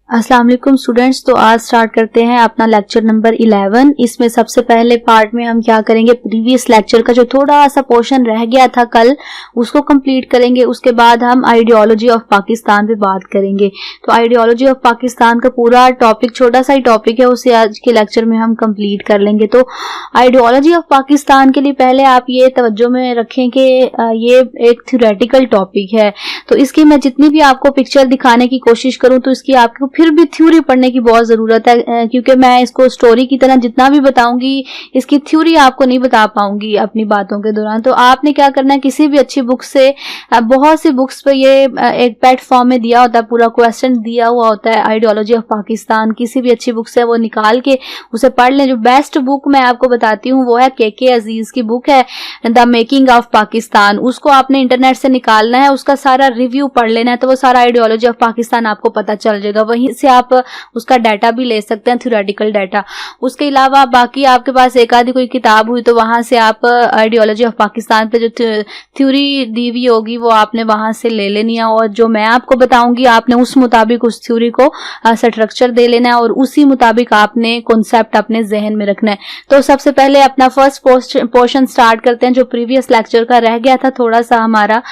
अस्सलाम वालेकुम स्टूडेंट्स। तो आज स्टार्ट करते हैं अपना लेक्चर नंबर 11। इसमें सबसे पहले पार्ट में हम क्या करेंगे, प्रीवियस लेक्चर का जो थोड़ा सा पोर्शन रह गया था कल, उसको कंप्लीट करेंगे। उसके बाद हम आइडियोलॉजी ऑफ पाकिस्तान पे बात करेंगे। तो आइडियोलॉजी ऑफ पाकिस्तान का पूरा टॉपिक, छोटा सा ही टॉपिक है, उसे आज के लेक्चर में हम कंप्लीट कर लेंगे। तो आइडियोलॉजी ऑफ पाकिस्तान के लिए पहले आप ये तवज्जो में रखें कि ये एक थ्योरेटिकल टॉपिक है। तो इसकी मैं जितनी भी आपको पिक्चर दिखाने की कोशिश करूं तो इसकी आपको फिर भी थ्योरी पढ़ने की बहुत जरूरत है, क्योंकि मैं इसको स्टोरी की तरह जितना भी बताऊंगी इसकी थ्योरी आपको नहीं बता पाऊंगी अपनी बातों के दौरान। तो आपने क्या करना है, किसी भी अच्छी बुक से, बहुत सी बुक्स पे ये एक पैट फॉर्म में दिया होता है, पूरा क्वेश्चन दिया हुआ होता है आइडियोलॉजी ऑफ पाकिस्तान। किसी भी अच्छी बुक से वो निकाल के उसे पढ़ लें। जो बेस्ट बुक मैं आपको बताती हूँ वो है के अजीज की बुक है द मेकिंग ऑफ पाकिस्तान। उसको आपने इंटरनेट से निकालना है, उसका सारा रिव्यू पढ़ लेना है, तो वो सारा आइडियोलॉजी ऑफ पाकिस्तान आपको पता चल जाएगा। वहीं से आप उसका डाटा भी ले सकते हैं, थ्योरेटिकल डाटा। उसके अलावा बाकी आपके पास एक आधी कोई किताब हुई तो वहां से आप आइडियोलॉजी ऑफ पाकिस्तान पे जो थ्योरी दी हुई होगी वो आपने वहां से ले लेनी है, और जो मैं आपको बताऊंगी आपने उस मुताबिक उस थ्योरी को स्ट्रक्चर दे लेना है और उसी मुताबिक आपने कॉन्सेप्ट अपने जहन में रखना है। तो सबसे पहले अपना फर्स्ट पोर्शन स्टार्ट करते हैं, जो प्रीवियस लेक्चर का रह गया था थोड़ा सा हमारा,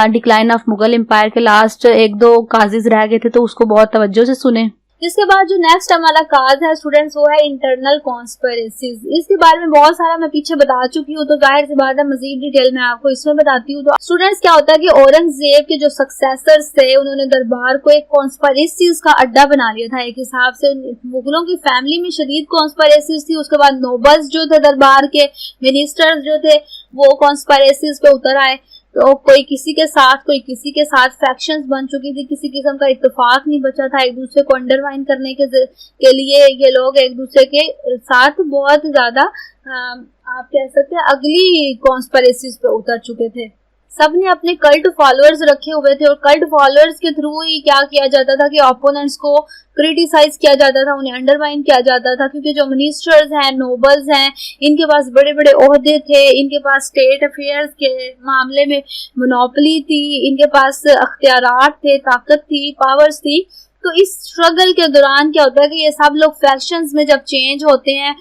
डिक्लाइन ऑफ मुगल एम्पायर के लास्ट एक दो काजेज रह गए थे, तो उसको बहुत तवज्जो से सुने। इसके बाद जो नेक्स्ट हमारा काज है स्टूडेंट्स वो है इंटरनल कॉन्स्पिरेसीज। इसके बारे में बहुत सारा मैं पीछे बता चुकी हूँ, तो जाहिर सी बात है मजीद डिटेल में आपको इसमें बताती हूँ। तो स्टूडेंट्स क्या होता है कि औरंगजेब के जो सक्सेसर्स थे उन्होंने दरबार को एक कॉन्स्पिरेसीज का अड्डा बना लिया था। एक हिसाब से मुगलों की फैमिली में शदीद कॉन्स्पिरेसीज थी। उसके बाद नोबल्स जो थे, दरबार के मिनिस्टर्स जो थे, वो कॉन्स्पिरेसीज पे उतर आए। तो कोई किसी के साथ फैक्शंस बन चुकी थी, किसी किस्म का इत्तेफाक नहीं बचा था। एक दूसरे को अंडरमाइन करने के लिए ये लोग एक दूसरे के साथ बहुत ज्यादा आप कह सकते हैं अगली कॉन्स्पिरेसीज पे उतर चुके थे। सबने अपने कल्ट फॉलोअर्स रखे हुए थे, और कल्ट फॉलोअर्स के थ्रू ही क्या किया जाता था कि ओपोनेंट्स को क्रिटिसाइज किया जाता था, उन्हें अंडरमाइन किया जाता था। क्योंकि जो मिनिस्टर्स हैं, नोबल्स हैं, इनके पास बड़े बड़े ओहदे थे, इनके पास स्टेट अफेयर्स के मामले में मोनोपोली थी, इनके पास अख्तियारात थे, ताकत थी, पावर्स थी। तो इस स्ट्रगल के दौरान क्या होता है कि ये सब लोग फैक्शंस में जब चेंज होते हैं,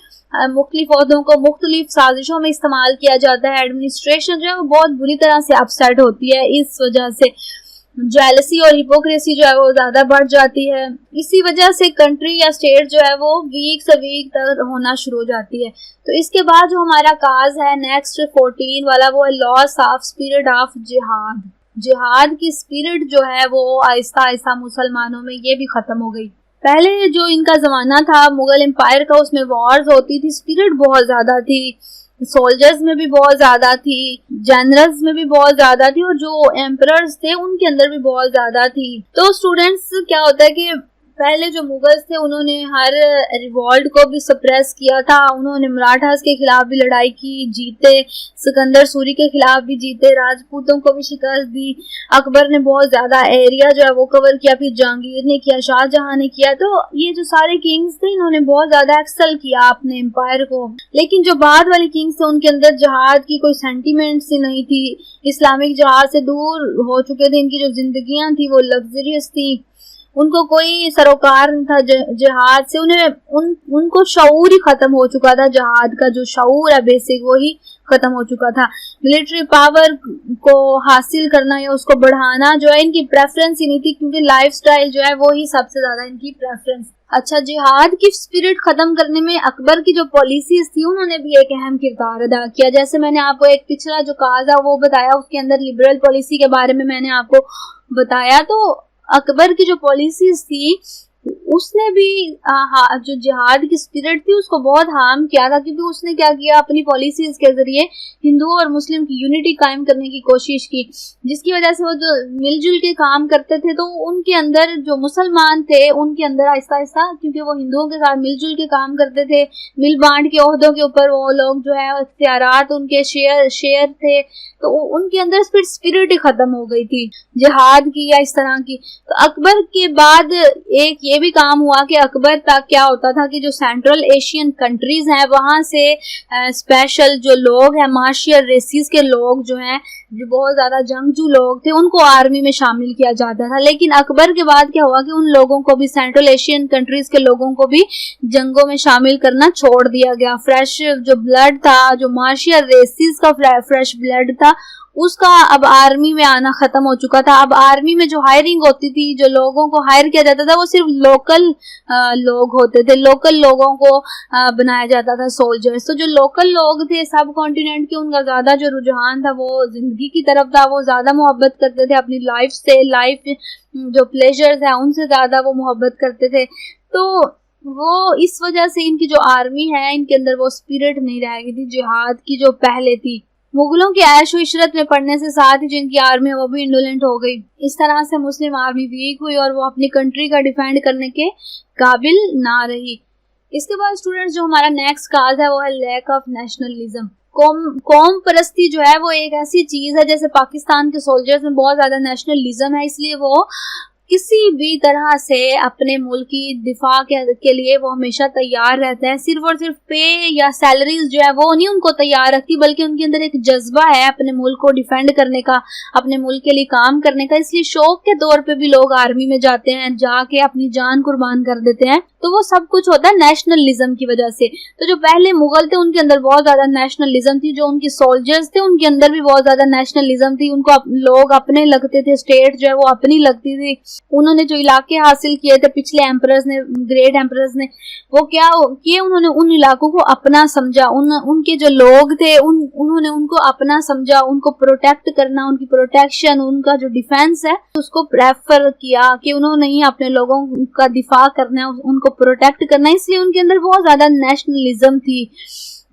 मुख्तलिफ ओहदों को मुख्तलिफ साजिशों में इस्तेमाल किया जाता है। एडमिनिस्ट्रेशन जो है वो बहुत बुरी तरह से अपसेट होती है। इस वजह से जेलसी और हिपोक्रेसी जो है वो ज्यादा बढ़ जाती है। इसी वजह से कंट्री या स्टेट जो है वो वीक से वीक तक होना शुरू हो जाती है। तो इसके बाद जो हमारा काज है नेक्स्ट 14 वाला, वो है लॉस ऑफ स्पिरिट ऑफ जिहाद। जिहाद की स्पिरिट जो है वो आहिस्ता आहिस्ता मुसलमानों में ये भी खत्म हो गई। पहले जो इनका जमाना था मुगल एम्पायर का, उसमें वॉर्स होती थी, स्पिरिट बहुत ज्यादा थी, सोल्जर्स में भी बहुत ज्यादा थी, जनरल्स में भी बहुत ज्यादा थी, और जो एम्परर्स थे उनके अंदर भी बहुत ज्यादा थी। तो स्टूडेंट्स क्या होता है कि पहले जो मुगल्स थे उन्होंने हर रिवॉल्ट को भी सप्रेस किया था। उन्होंने मराठास के खिलाफ भी लड़ाई की, जीते, सिकंदर सूरी के खिलाफ भी जीते, राजपूतों को भी शिकस्त दी। अकबर ने बहुत ज्यादा एरिया जो है वो कवर किया, फिर जहांगीर ने किया, शाहजहां ने किया। तो ये जो सारे किंग्स थे इन्होंने बहुत ज्यादा एक्सेल किया अपने एम्पायर को। लेकिन जो बाद वाले किंग्स थे उनके अंदर जहाद की कोई सेंटिमेंट्स ही नहीं थी, इस्लामिक जहाद से दूर हो चुके थे। इनकी जो जिंदगियां थी वो लग्जरियस थी, उनको कोई सरोकार नहीं था जिहाद से। उनको शऊर ही खत्म हो चुका था, जिहाद का जो शऊर है बेसिक वही खत्म हो चुका था। मिलिट्री पावर को हासिल करना या उसको बढ़ाना जो है इनकी प्रेफरेंस ही नहीं थी, क्योंकि लाइफस्टाइल जो है वो ही सबसे ज्यादा इनकी प्रेफरेंस। अच्छा, जिहाद की स्पिरिट खत्म करने में अकबर की जो पॉलिसीज थी उन्होंने भी एक अहम किरदार अदा किया। जैसे मैंने आपको एक पिछला जो काज है वो बताया, उसके अंदर लिबरल पॉलिसी के बारे में मैंने आपको बताया। तो अकबर की जो पॉलिसीज थी उसने भी जो जिहाद की स्पिरिट थी उसको बहुत हार्म किया था, क्योंकि उसने क्या किया, अपनी पॉलिसीज के जरिए हिंदुओं और मुस्लिम की यूनिटी कायम करने की कोशिश की, जिसकी वजह से वो जो मिलजुल के काम करते थे तो उनके अंदर जो मुसलमान थे उनके अंदर आहिस्ता आहिस्ता, क्योंकि वो हिंदुओं के साथ मिलजुल के काम करते थे, मिल बांट के ओहदों के ऊपर वो लोग जो है इख्तियारात उनके शेयर थे, तो उनके अंदर स्पिरिट ही खत्म हो गई थी जिहाद की या इस तरह की। तो अकबर के बाद एक ये भी काम हुआ कि अकबर तक क्या होता था कि जो सेंट्रल एशियन कंट्रीज हैं वहां से स्पेशल जो लोग हैं, मार्शियल रेसिस के लोग जो हैं, जो बहुत ज्यादा जंगजू लोग थे उनको आर्मी में शामिल किया जाता था। लेकिन अकबर के बाद क्या हुआ कि उन लोगों को भी, सेंट्रल एशियन कंट्रीज के लोगों को भी जंगों में शामिल करना छोड़ दिया गया। फ्रेश जो ब्लड था, जो मार्शियल रेसिस का फ्रेश ब्लड था, उसका अब आर्मी में आना खत्म हो चुका था। अब आर्मी में जो हायरिंग होती थी, जो लोगों को हायर किया जाता था, वो सिर्फ लोकल लोग होते थे, लोकल लोगों को बनाया जाता था सोल्जर्स। तो जो लोकल लोग थे सब कॉन्टिनेंट के, उनका ज्यादा जो रुझान था वो जिंदगी की तरफ था, वो ज्यादा मोहब्बत करते थे अपनी लाइफ से, लाइफ जो प्लेजर्स है उनसे ज्यादा वो मोहब्बत करते थे। तो वो इस वजह से इनकी जो आर्मी है, इनके अंदर वो स्पिरिट नहीं रह गई थी जिहाद की जो पहले थी। मुगलों की ऐश व इशरत में पड़ने से साथ ही जिनकी आर्मी है वो भी इंडोलेंट हो गई। इस तरह से मुस्लिम आर्मी वीक हुई और वो अपनी कंट्री का डिफेंड करने के काबिल ना रही। इसके बाद स्टूडेंट्स जो हमारा नेक्स्ट काज है वो है लैक ऑफ नेशनलिज्म। कौम परस्ती जो है वो एक ऐसी चीज है, जैसे पाकिस्तान के सोल्जर्स में बहुत ज्यादा नेशनलिज्म है, इसलिए वो किसी भी तरह से अपने मुल्क की दिफा के लिए वो हमेशा तैयार रहते हैं। सिर्फ और सिर्फ पे या सैलरीज जो है वो नहीं उनको तैयार रखती, बल्कि उनके अंदर एक जज्बा है अपने मुल्क को डिफेंड करने का, अपने मुल्क के लिए काम करने का। इसलिए शौक के तौर पे भी लोग आर्मी में जाते हैं, जाके अपनी जान कुर्बान कर देते हैं। तो वो सब कुछ होता है नेशनलिज्म की वजह से। तो जो पहले मुगल थे उनके अंदर बहुत ज्यादा नेशनलिज्म थी, जो उनकी सोल्जर्स थे उनके अंदर भी बहुत ज्यादा नेशनलिज्म थी। उनको लोग अपने लगते थे, स्टेट जो है वो अपनी लगती थी। उन्होंने जो इलाके हासिल किए थे पिछले एम्परर्स ने, ग्रेट एम्परर्स ने, वो क्या किए, उन्होंने उन इलाकों को अपना समझा। उनके जो लोग थे उन्होंने उनको अपना समझा, उनको प्रोटेक्ट करना, उनकी प्रोटेक्शन, उनका जो डिफेंस है उसको प्रेफर किया कि उन्होंने ही अपने लोगों का दिफा करना है, उनको प्रोटेक्ट करना है। इसलिए उनके अंदर बहुत ज्यादा नेशनलिज्म थी,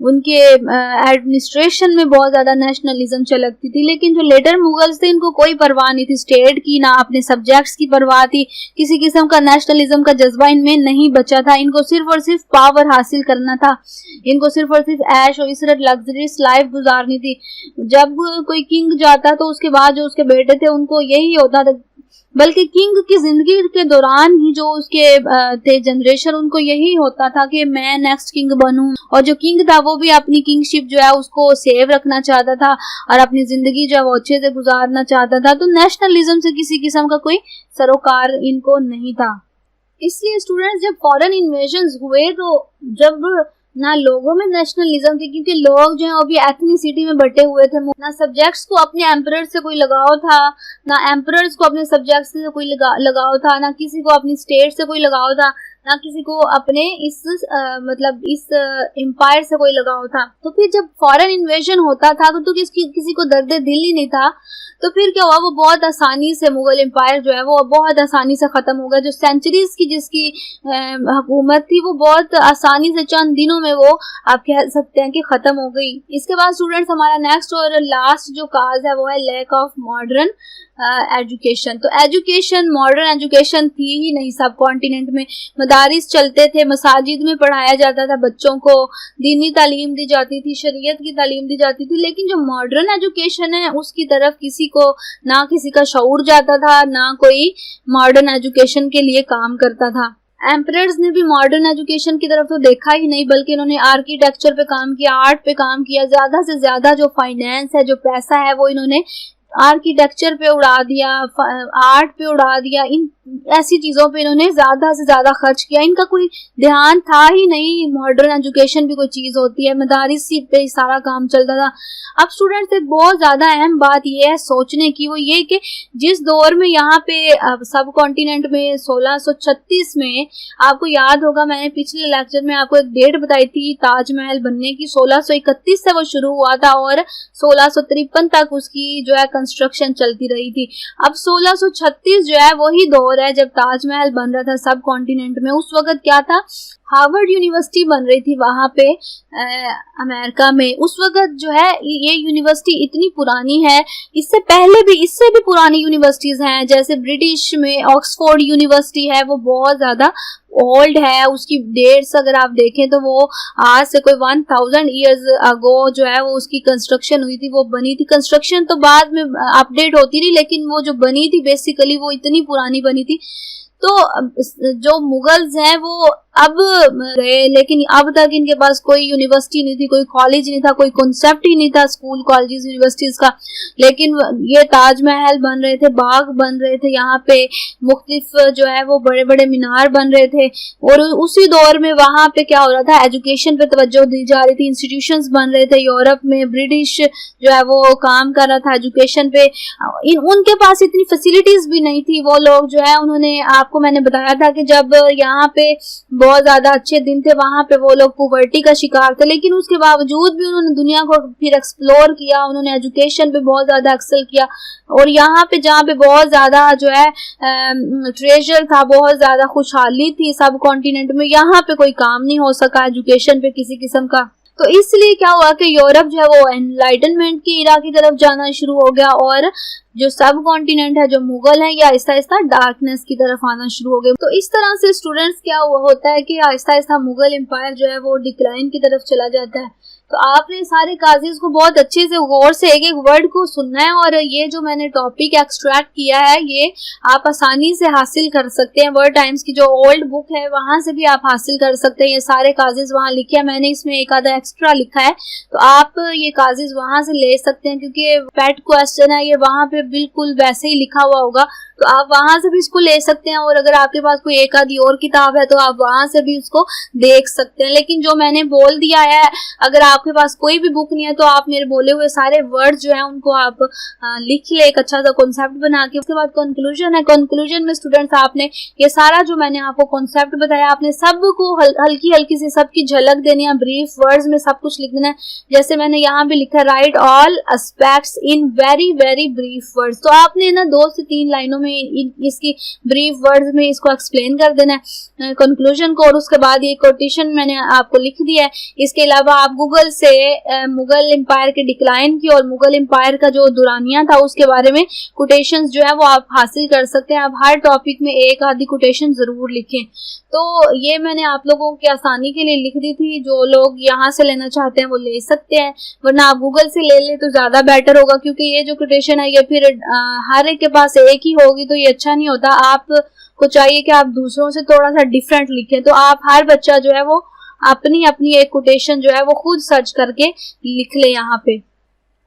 उनके एडमिनिस्ट्रेशन में बहुत ज्यादा नेशनलिज्म चलती थी। लेकिन जो लेटर मुगल्स थे इनको कोई परवाह नहीं थी स्टेट की, ना अपने सब्जेक्ट्स की परवाह थी, किसी किस्म का नेशनलिज्म का जज्बा इनमें नहीं बचा था। इनको सिर्फ और सिर्फ पावर हासिल करना था, इनको सिर्फ और सिर्फ ऐश और इस लग्जरियस लाइफ गुजारनी थी। जब कोई किंग जाता तो उसके बाद जो उसके बेटे थे उनको यही होता था, बल्कि किंग की जिंदगी के दौरान ही जो उसके थे जनरेशन, उनको यही होता था कि मैं नेक्स्ट किंग बनूं। और जो किंग था वो भी अपनी किंगशिप जो है उसको सेव रखना चाहता था और अपनी जिंदगी जो है वो अच्छे से गुजारना चाहता था। तो नेशनलिज्म से किसी किस्म का कोई सरोकार इनको नहीं था। इसलिए स्टूडेंट्स जब फॉरेन इन्वेजन हुए तो जब ना लोगों में नेशनलिज्म थी, क्योंकि लोग जो है वो भी एथनिसिटी में बटे हुए थे, ना सब्जेक्ट्स को अपने एम्परर से कोई लगाव था, ना एम्परर्स को अपने सब्जेक्ट्स से कोई लगाव था, ना किसी को अपनी स्टेट से कोई लगाव था, ना किसी को अपने इस एम्पायर से कोई लगाव था। तो फिर जब फॉरेन इन्वेजन होता था तो किसी को दर्द दिल ही नहीं था। तो फिर क्या हुआ, वो बहुत आसानी से मुगल एम्पायर जो है वो बहुत आसानी से खत्म हो गया। जो सेंचुरीज की जिसकी हुकूमत थी वो बहुत आसानी से चंद दिनों में वो आप कह सकते हैं कि खत्म हो गई। इसके बाद स्टूडेंट्स हमारा नेक्स्ट और लास्ट जो काज है वो है लैक ऑफ मॉडर्न एजुकेशन। तो एजुकेशन, मॉडर्न एजुकेशन थी ही नहीं सब कॉन्टिनेंट में। मदारिस चलते थे, मसाजिद में पढ़ाया जाता था, बच्चों को दीनी तालीम दी जाती थी, शरीयत की तालीम दी जाती थी। लेकिन जो मॉडर्न एजुकेशन है उसकी तरफ किसी को ना किसी का शऊर जाता था, ना कोई मॉडर्न एजुकेशन के लिए काम करता था। एम्परर्स ने भी मॉडर्न एजुकेशन की तरफ तो देखा ही नहीं, बल्कि इन्होंने आर्किटेक्चर पे काम किया, आर्ट पे काम किया। ज्यादा से ज्यादा जो फाइनेंस है, जो पैसा है, वो इन्होंने आर्किटेक्चर पे उड़ा दिया, आर्ट पे उड़ा दिया। इन ऐसी चीजों पे इन्होंने ज्यादा से ज्यादा खर्च किया। इनका कोई ध्यान था ही नहीं मॉडर्न एजुकेशन भी कोई चीज होती है, मदारिस पे सारा काम चलता था। अब स्टूडेंट्स एक बहुत ज्यादा अहम बात ये है सोचने की, वो ये कि जिस दौर में यहाँ पे सब कॉन्टिनेंट में 1636 में, आपको याद होगा मैंने पिछले लेक्चर में आपको एक डेट बताई थी ताजमहल बनने की, 1631 से वो शुरू हुआ था और 1653 तक उसकी जो है कंस्ट्रक्शन चलती रही थी। अब 1636 जो है वही दौर है जब ताजमहल बन रहा था सब कॉन्टिनेंट में। उस वक्त क्या था, हार्वर्ड यूनिवर्सिटी बन रही थी वहां पे अमेरिका में। उस वक्त जो है ये यूनिवर्सिटी इतनी पुरानी है, इससे पहले भी इससे भी पुरानी यूनिवर्सिटीज हैं, जैसे ब्रिटिश में ऑक्सफोर्ड यूनिवर्सिटी है, वो बहुत ज्यादा ओल्ड है। उसकी डेट्स अगर आप देखें तो वो आज से कोई 1000 ईयर्स अगो जो है वो उसकी कंस्ट्रक्शन हुई थी, वो बनी थी। कंस्ट्रक्शन तो बाद में अपडेट होती रही, लेकिन वो जो बनी थी बेसिकली वो इतनी पुरानी बनी थी। तो जो मुगल्स हैं वो अब गए, लेकिन अब तक इनके पास कोई यूनिवर्सिटी नहीं थी, कोई कॉलेज नहीं था, कोई कॉन्सेप्ट ही नहीं था स्कूल कॉलेजेस यूनिवर्सिटीज का। लेकिन ये ताजमहल बन रहे थे, बाग बन रहे थे, यहाँ पे मुख्तलिफ जो है वो बड़े बड़े मीनार बन रहे थे। और उसी दौर में वहाँ पे क्या हो रहा था, एजुकेशन पे तवज्जो दी जा रही थी, इंस्टीट्यूशंस बन रहे थे। यूरोप में ब्रिटिश जो है वो काम कर रहा था एजुकेशन पे। उनके पास इतनी फैसिलिटीज भी नहीं थी। वो लोग जो है, उन्होंने आपको मैंने बताया था कि जब यहाँ पे बहुत ज्यादा अच्छे दिन थे, वहां पे वो लोग पॉवर्टी का शिकार थे, लेकिन उसके बावजूद भी उन्होंने दुनिया को फिर एक्सप्लोर किया, उन्होंने एजुकेशन पे बहुत ज्यादा एक्सेल किया। और यहाँ पे जहाँ पे बहुत ज्यादा जो है ट्रेजर था, बहुत ज्यादा खुशहाली थी सब कॉन्टिनेंट में, यहाँ पे कोई काम नहीं हो सका एजुकेशन पे किसी किस्म का। तो इसलिए क्या हुआ कि यूरोप जो है वो एनलाइटनमेंट की इरा की तरफ जाना शुरू हो गया, और जो सब कॉन्टिनेंट है, जो मुगल है, ये आहिस्ता आहिस्ता डार्कनेस की तरफ आना शुरू हो गए। तो इस तरह से स्टूडेंट्स क्या हुआ होता है कि आहिस्ता आहिस्ता मुगल एम्पायर जो है वो डिक्लाइन की तरफ चला जाता है। तो आपने सारे काजीज को बहुत अच्छे से गौर से एक एक वर्ड को सुनना है, और ये जो मैंने टॉपिक एक्सट्रैक्ट किया है ये आप आसानी से हासिल कर सकते हैं। वर्ड टाइम्स की जो ओल्ड बुक है वहां से भी आप हासिल कर सकते हैं। ये सारे काजीज वहां लिखे हैं, मैंने इसमें एक आधा एक्स्ट्रा लिखा है, तो आप ये काजीज वहां से ले सकते हैं, क्योंकि पेट क्वेश्चन है ये, वहां पे बिल्कुल वैसे ही लिखा हुआ होगा, तो आप वहां से भी इसको ले सकते हैं। और अगर आपके पास कोई एक आधी और किताब है तो आप वहां से भी उसको देख सकते हैं। लेकिन जो मैंने बोल दिया है, अगर आपके पास कोई भी बुक नहीं है तो आप मेरे बोले हुए सारे वर्ड जो है उनको आप लिख ले एक अच्छा सा कॉन्सेप्ट बना के। उसके बाद कंक्लूजन है, कंक्लूजन में स्टूडेंट्स आपने ये सारा जो मैंने आपको कॉन्सेप्ट बताया, आपने सबको हल्की हल्की से सबकी झलक देनी है, ब्रीफ वर्ड्स में सब कुछ लिख देना है। जैसे मैंने यहाँ पे लिखा, right all aspects in very very brief words. तो आपने ना 2 से 3 लाइनों में इसकी ब्रीफ वर्ड्स में इसको एक्सप्लेन कर देना है कंक्लूजन को। और उसके बाद ये कोटेशन मैंने आपको लिख दिया है। इसके अलावा आप गूगल से मुगल एम्पायर के डिक्लाइन की और मुगल एम्पायर का जो दुरानिया था उसके बारे में कोटेशंस जो है वो आप हासिल कर सकते हैं। आप हर टॉपिक में एक आधी कोटेशन जरूर लिखें। तो ये मैंने आप लोगों की आसानी के लिए लिख दी थी। जो लोग यहाँ से लेना चाहते हैं वो ले सकते हैं, वरना आप गूगल से ले ले तो ज्यादा बेटर होगा, क्योंकि ये जो कोटेशन है ये फिर हर एक के पास एक ही होगी तो ये अच्छा नहीं होता। आपको चाहिए कि आप दूसरों से थोड़ा सा डिफरेंट लिखें। तो आप हर बच्चा जो है वो अपनी अपनी एक कोटेशन जो है वो खुद सर्च करके लिख ले यहाँ पे।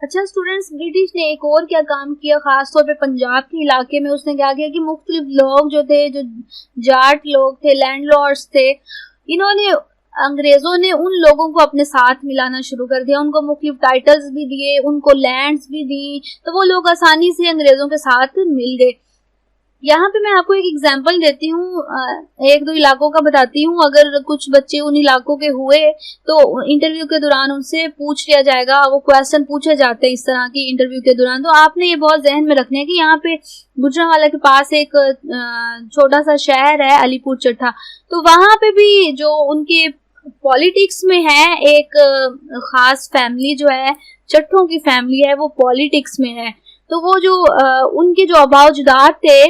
अच्छा स्टूडेंट्स, ब्रिटिश ने एक और क्या काम किया, खासतौर पे पंजाब के इलाके में उसने क्या किया कि मुख्तलिफ लोग जो थे, जो जाट लोग थे, लैंडलॉर्ड्स थे, इन्होंने अंग्रेजों ने उन लोगों को अपने साथ मिलाना शुरू कर दिया। उनको मुख्तलिफ टाइटल्स भी दिए, उनको लैंड्स भी दी, तो वो लोग आसानी से अंग्रेजों के साथ मिल गए। यहाँ पे मैं आपको एक एग्जांपल देती हूँ, 1-2 इलाकों का बताती हूँ। अगर कुछ बच्चे उन इलाकों के हुए तो इंटरव्यू के दौरान उनसे पूछ लिया जाएगा, वो क्वेश्चन पूछे जाते हैं इस तरह की इंटरव्यू के दौरान। तो आपने ये बहुत जहन में रखना है कि यहाँ पे गुजरांवाला के पास एक छोटा सा शहर है अलीपुर चट्टा, तो वहां पे भी जो उनके पॉलिटिक्स में है एक खास फैमिली जो है, चट्टों की फैमिली है, वो पॉलिटिक्स में है। तो वो जो उनके जो आबाओ-अजदाद थे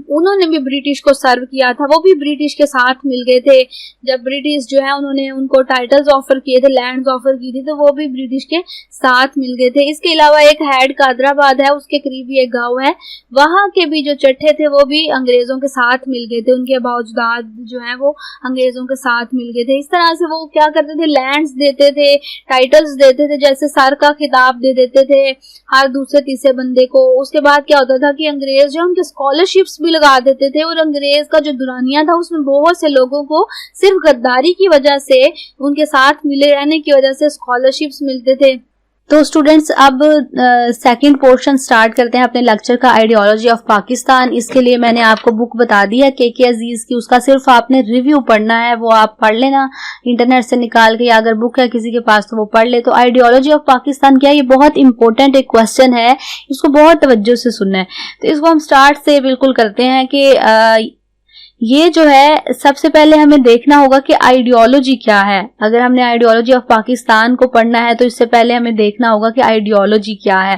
उन्होंने भी ब्रिटिश को सर्व किया था, वो भी ब्रिटिश के साथ मिल गए थे। जब ब्रिटिश जो है उन्होंने उनको टाइटल्स ऑफर किए थे, लैंड्स ऑफर की थी, तो वो भी ब्रिटिश के साथ मिल गए थे। इसके अलावा एक हेड कादराबाद है, उसके करीब ही एक गांव है, वहां के भी जो चट्टे थे वो भी अंग्रेजों के साथ मिल गए थे। उनके आबाओ-अजदाद जो है वो अंग्रेजों के साथ मिल गए थे। इस तरह से वो क्या करते थे, लैंड्स देते थे, टाइटल्स देते थे, जैसे सर का खिताब दे देते थे हर दूसरे तीसरे बंदे को। उसके बाद क्या होता था कि अंग्रेज जो उनके स्कॉलरशिप्स भी लगा देते थे, और अंग्रेज का जो दुरानिया था उसमें बहुत से लोगों को सिर्फ गद्दारी की वजह से, उनके साथ मिले रहने की वजह से स्कॉलरशिप्स मिलते थे। तो स्टूडेंट्स अब सेकंड पोर्शन स्टार्ट करते हैं अपने लेक्चर का, आइडियोलॉजी ऑफ पाकिस्तान। इसके लिए मैंने आपको बुक बता दी है के अजीज की, उसका सिर्फ आपने रिव्यू पढ़ना है, वो आप पढ़ लेना इंटरनेट से निकाल के, या अगर बुक है किसी के पास तो वो पढ़ ले। तो आइडियोलॉजी ऑफ पाकिस्तान क्या है, ये बहुत इंपॉर्टेंट एक क्वेश्चन है, इसको बहुत तवज्जो से सुनना है। तो इसको हम स्टार्ट से बिल्कुल करते हैं कि ये जो है सबसे पहले हमें देखना होगा कि आइडियोलॉजी क्या है। अगर हमने आइडियोलॉजी ऑफ पाकिस्तान को पढ़ना है तो इससे पहले हमें देखना होगा कि आइडियोलॉजी क्या है।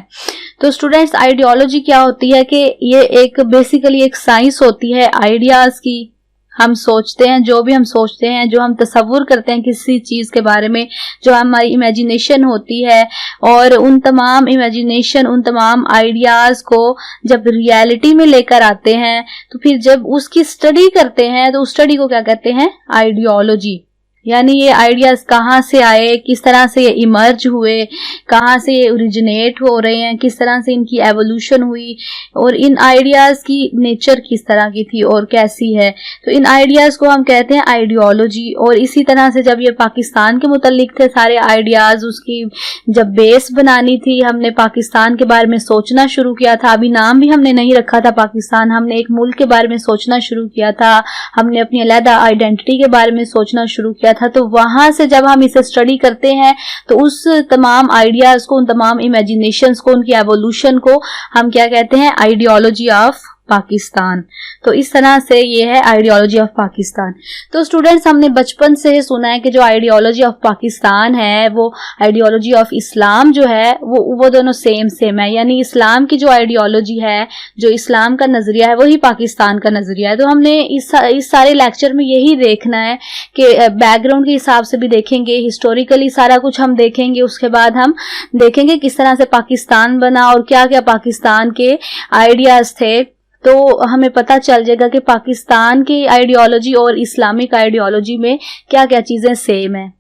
तो स्टूडेंट्स, आइडियोलॉजी क्या होती है कि ये एक बेसिकली एक साइंस होती है आइडियाज की, हम सोचते हैं, जो भी हम सोचते हैं, जो हम तसव्वुर करते हैं किसी चीज़ के बारे में, जो हमारी इमेजिनेशन होती है, और उन तमाम इमेजिनेशन, उन तमाम आइडियाज़ को जब रियलिटी में लेकर आते हैं, तो फिर जब उसकी स्टडी करते हैं तो उस स्टडी को क्या कहते हैं? आइडियोलॉजी। यानी ये आइडियाज़ कहाँ से आए, किस तरह से ये इमर्ज हुए, कहाँ से ये ओरिजिनेट हो रहे हैं, किस तरह से इनकी एवोल्यूशन हुई, और इन आइडियाज़ की नेचर किस तरह की थी और कैसी है, तो इन आइडियाज़ को हम कहते हैं आइडियोलॉजी। और इसी तरह से जब ये पाकिस्तान के मुतल्लिक थे सारे आइडियाज़, उसकी जब बेस बनानी थी, हमने पाकिस्तान के बारे में सोचना शुरू किया था। अभी नाम भी हमने नहीं रखा था पाकिस्तान, हमने एक मुल्क के बारे में सोचना शुरू किया था, हमने अपनी अलहदा आइडेंटिटी के बारे में सोचना शुरू किया था। तो वहां से जब हम इसे स्टडी करते हैं तो उस तमाम आइडियाज को, उन तमाम इमेजिनेशंस को, उनकी एवोल्यूशन को हम क्या कहते हैं? Ideology of Pakistan. तो इस तरह से ये है आइडियोलॉजी ऑफ पाकिस्तान। तो स्टूडेंट्स, हमने बचपन से ही सुना है कि जो आइडियोलॉजी ऑफ पाकिस्तान है वो आइडियोलॉजी ऑफ इस्लाम जो है वो दोनों सेम है। यानी इस्लाम की जो आइडियोलॉजी है, जो इस्लाम का नजरिया है, वही पाकिस्तान का नजरिया है। तो हमने इस सारे लेक्चर में यही देखना है कि बैकग्राउंड के हिसाब से भी देखेंगे, हिस्टोरिकली सारा कुछ हम देखेंगे, उसके बाद हम देखेंगे किस तरह से पाकिस्तान बना और क्या क्या पाकिस्तान के आइडियाज थे। तो हमें पता चल जाएगा कि पाकिस्तान की आइडियोलॉजी और इस्लामिक आइडियोलॉजी में क्या क्या चीज़ें सेम है।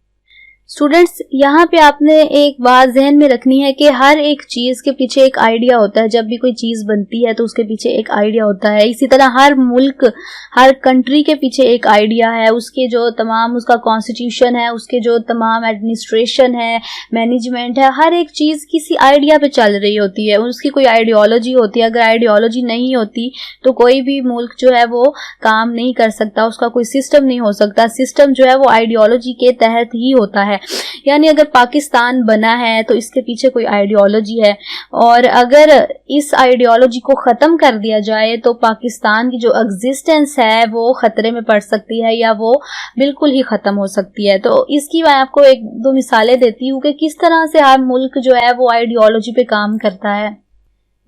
स्टूडेंट्स, यहाँ पे आपने एक बात जहन में रखनी है कि हर एक चीज़ के पीछे एक आइडिया होता है। जब भी कोई चीज़ बनती है तो उसके पीछे एक आइडिया होता है। इसी तरह हर मुल्क, हर कंट्री के पीछे एक आइडिया है। उसके जो तमाम, उसका कॉन्स्टिट्यूशन है, उसके जो तमाम एडमिनिस्ट्रेशन है, मैनेजमेंट है, हर एक चीज़ किसी आइडिया पे चल रही होती है। उसकी कोई आइडियोलॉजी होती है। अगर आइडियोलॉजी नहीं होती तो कोई भी मुल्क जो है वो काम नहीं कर सकता, उसका कोई सिस्टम नहीं हो सकता। सिस्टम जो है वो आइडियोलॉजी के तहत ही होता है। यानी अगर पाकिस्तान बना है तो इसके पीछे कोई आइडियोलॉजी है, और अगर इस आइडियोलॉजी को ख़त्म कर दिया जाए तो पाकिस्तान की जो एग्जिस्टेंस है वो ख़तरे में पड़ सकती है या वो बिल्कुल ही ख़त्म हो सकती है। तो इसकी मैं आपको एक दो मिसालें देती हूँ कि किस तरह से हर मुल्क जो है वो आइडियोलॉजी पे काम करता है।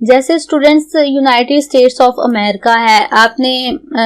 जैसे students, United states of America है, आपने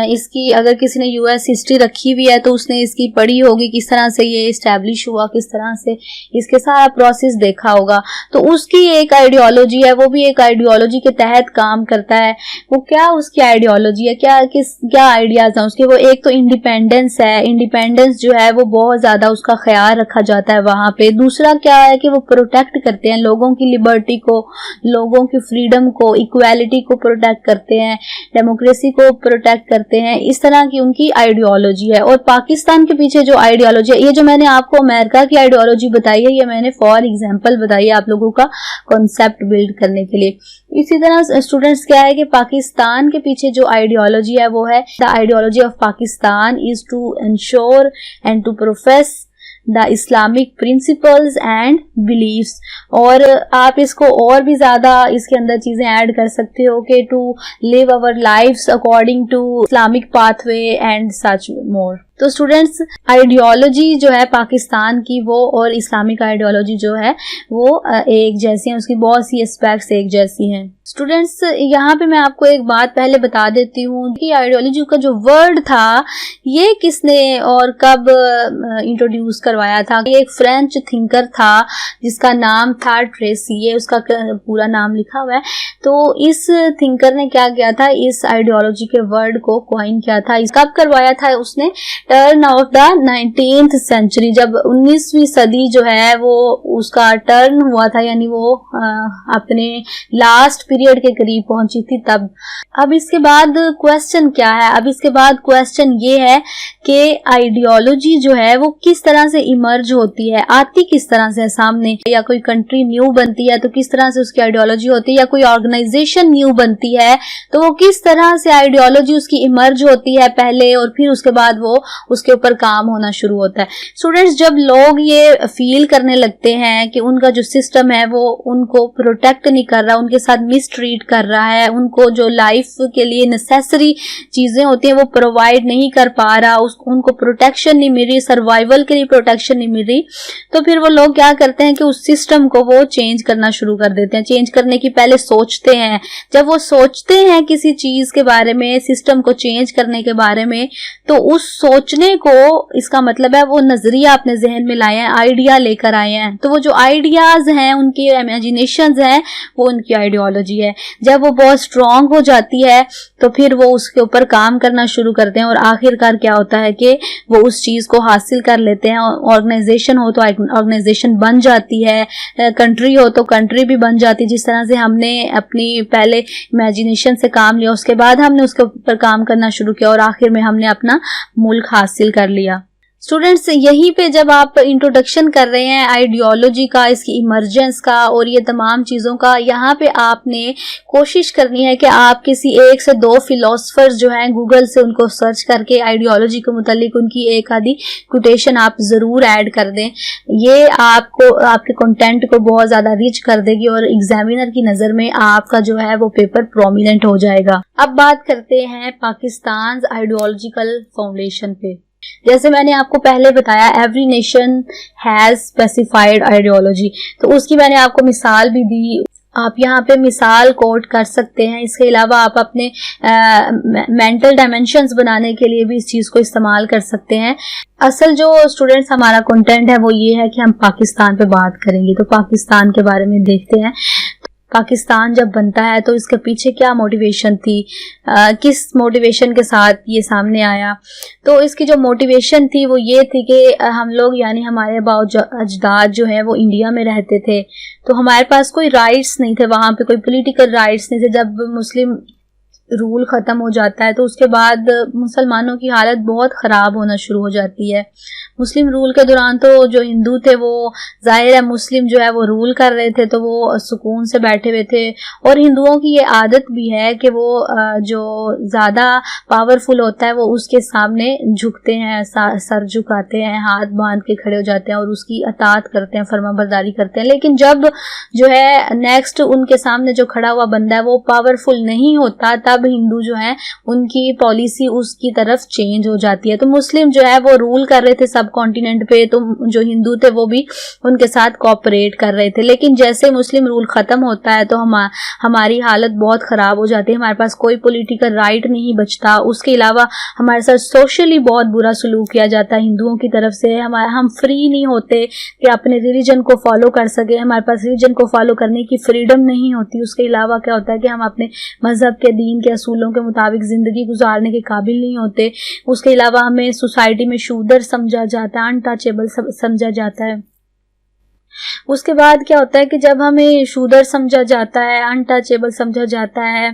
इसकी, अगर किसी ने यूएस हिस्ट्री रखी हुई है तो उसने इसकी पढ़ी होगी, किस तरह से ये इस्टेब्लिश हुआ, किस तरह से इसके सारा प्रोसेस देखा होगा। तो उसकी एक आइडियोलॉजी है, वो भी एक आइडियोलॉजी के तहत काम करता है। वो क्या उसकी आइडियोलॉजी है, क्या आइडियाज हैं उसके? वो एक तो इंडिपेंडेंस है, इंडिपेंडेंस जो है वो बहुत ज्यादा उसका ख्याल रखा जाता है वहां पे। दूसरा क्या है कि वो प्रोटेक्ट करते हैं लोगों की लिबर्टी को, लोगों की फ्रीडम को, इक्वालिटी को प्रोटेक्ट करते हैं, डेमोक्रेसी को प्रोटेक्ट करते हैं। इस तरह की उनकी आइडियोलॉजी है। और पाकिस्तान के पीछे जो आइडियोलॉजी है, ये जो मैंने आपको अमेरिका की आइडियोलॉजी बताई है, ये मैंने फॉर एग्जांपल बताई है आप लोगों का कॉन्सेप्ट बिल्ड करने के लिए। इसी तरह स्टूडेंट्स, क्या है कि पाकिस्तान के पीछे जो आइडियोलॉजी है वो है the ideology of Pakistan is to ensure and to profess the Islamic principles and beliefs. और आप इसको और भी ज़्यादा इसके अंदर चीज़ें ऐड कर सकते हो कि to live our lifes according to Islamic pathway and such more. तो स्टूडेंट्स, आइडियोलॉजी जो है पाकिस्तान की वो और इस्लामिक आइडियोलॉजी जो है वो एक जैसी हैं, उसकी बहुत सी एस्पेक्ट्स एक जैसी हैं। स्टूडेंट्स, यहाँ पे मैं आपको एक बात पहले बता देती हूँ कि आइडियोलॉजी का जो वर्ड था ये किसने और कब इंट्रोड्यूस करवाया था। ये एक फ्रेंच थिंकर था जिसका नाम था ट्रेसी, ये उसका पूरा नाम लिखा हुआ है। तो इस थिंकर ने क्या किया था, इस आइडियोलॉजी के वर्ड को कॉइन किया था। कब करवाया था उसने? Turn off the 19th century, जब 19वीं सदी जो है वो उसका टर्न हुआ था, यानी वो अपने लास्ट पीरियड के करीब पहुंची थी तब। अब इसके बाद क्वेश्चन क्या है? अब इसके बाद क्वेश्चन ये है कि आइडियोलॉजी जो है वो किस तरह से इमर्ज होती है, आती किस तरह से सामने, या कोई कंट्री न्यू बनती है तो किस तरह से उसकी आइडियोलॉजी होती है, या कोई ऑर्गेनाइजेशन न्यू बनती है तो वो किस तरह से आइडियोलॉजी उसकी इमर्ज होती है पहले और फिर उसके बाद वो उसके ऊपर काम होना शुरू होता है। स्टूडेंट्स, जब लोग ये फील करने लगते हैं कि उनका जो सिस्टम है वो उनको प्रोटेक्ट नहीं कर रहा, उनके साथ मिसट्रीट कर रहा है, उनको जो लाइफ के लिए नेसेसरी चीजें होती हैं वो प्रोवाइड नहीं कर पा रहा, उनको प्रोटेक्शन नहीं मिल रही, सर्वाइवल के लिए प्रोटेक्शन नहीं मिल रही, तो फिर वो लोग क्या करते हैं कि उस सिस्टम को वो चेंज करना शुरू कर देते हैं। चेंज करने की पहले सोचते हैं। जब वो सोचते हैं किसी चीज के बारे में, सिस्टम को चेंज करने के बारे में, तो उस सोचने को, इसका मतलब है वो नजरिया अपने जहन में लाए हैं, आइडिया लेकर आए हैं। तो वो जो आइडियाज हैं, उनकी इमेजिनेशंस हैं, वो उनकी आइडियोलॉजी है। जब वो बहुत स्ट्रांग हो जाती है तो फिर वो उसके ऊपर काम करना शुरू करते हैं और आखिरकार क्या होता है कि वो उस चीज को हासिल कर लेते हैं। ऑर्गेनाइजेशन हो तो ऑर्गेनाइजेशन बन जाती है, कंट्री हो तो कंट्री भी बन जाती है। जिस तरह से हमने अपनी पहले इमेजिनेशन से काम लिया, उसके बाद हमने उसके ऊपर काम करना शुरू किया और आखिर में हमने अपना मुल्क हासिल कर लिया। स्टूडेंट्स, यहीं पे जब आप इंट्रोडक्शन कर रहे हैं आइडियोलॉजी का, इसकी इमर्जेंस का और ये तमाम चीज़ों का, यहाँ पे आपने कोशिश करनी है कि आप किसी एक से दो फिलोसफर्स जो हैं गूगल से उनको सर्च करके आइडियोलॉजी के मुतालिक उनकी एक आधी कोटेशन आप ज़रूर ऐड कर दें। ये आपको आपके कंटेंट को बहुत ज़्यादा रिच कर देगी और एग्जामिनर की नज़र में आपका जो है वो पेपर प्रोमिनेंट हो जाएगा। अब बात करते हैं पाकिस्तान आइडियोलॉजिकल फाउंडेशन पे। जैसे मैंने आपको पहले बताया, every nation has specified ideology, तो उसकी मैंने आपको मिसाल भी दी। आप यहाँ पे मिसाल कोट कर सकते हैं। इसके अलावा आप अपने मेंटल डायमेंशंस बनाने के लिए भी इस चीज़ को इस्तेमाल कर सकते हैं। असल जो स्टूडेंट्स हमारा कंटेंट है वो ये है कि हम पाकिस्तान पे बात करेंगे, तो पाकिस्तान के बारे में देखते हैं। पाकिस्तान जब बनता है तो इसके पीछे क्या मोटिवेशन थी, किस मोटिवेशन के साथ ये सामने आया। तो इसकी जो मोटिवेशन थी वो ये थी कि हम लोग यानी हमारे अजदाद जो है वो इंडिया में रहते थे, तो हमारे पास कोई राइट्स नहीं थे, वहाँ पे कोई पॉलिटिकल राइट्स नहीं थे। जब मुस्लिम रूल ख़त्म हो जाता है तो उसके बाद मुसलमानों की हालत बहुत ख़राब होना शुरू हो जाती है। मुस्लिम रूल के दौरान तो जो हिंदू थे वो ज़ाहिर है मुस्लिम जो है वो रूल कर रहे थे, तो वो सुकून से बैठे हुए थे। और हिंदुओं की ये आदत भी है कि वो जो ज़्यादा पावरफुल होता है वो उसके सामने झुकते हैं, सर झुकाते हैं, हाथ बांध के खड़े हो जाते हैं और उसकी अताअत करते हैं, फरमाबरदारी करते हैं। लेकिन जब जो है नेक्स्ट उनके सामने जो खड़ा हुआ बंदा है वो पावरफुल नहीं होता, तब हिंदू जो है उनकी पॉलिसी उसकी तरफ चेंज हो जाती है। तो मुस्लिम जो है वो रूल कर रहे थे सब कॉन्टिनेंट पे, तो जो हिंदू थे वो भी उनके साथ कोऑपरेट कर रहे थे। लेकिन जैसे मुस्लिम रूल खत्म होता है तो हमारी हालत बहुत खराब हो जाती है, हमारे पास कोई पॉलिटिकल राइट नहीं बचता। उसके अलावा हमारे साथ सोशली बहुत बुरा सलूक किया जाता है हिंदुओं की तरफ से। हम फ्री नहीं होते कि अपने रिलीजन को फॉलो कर सके, हमारे पास रिलीजन को फॉलो करने की फ्रीडम नहीं होती। उसके अलावा क्या होता है कि हम अपने मजहब के, दीन के असूलों के मुताबिक जिंदगी गुजारने के काबिल नहीं होते। उसके अलावा हमें सोसाइटी में शूदर समझा जाता है, अनटचेबल समझा जाता है। उसके बाद क्या होता है कि जब हमें शूदर समझा जाता है, अनटचेबल समझा जाता है,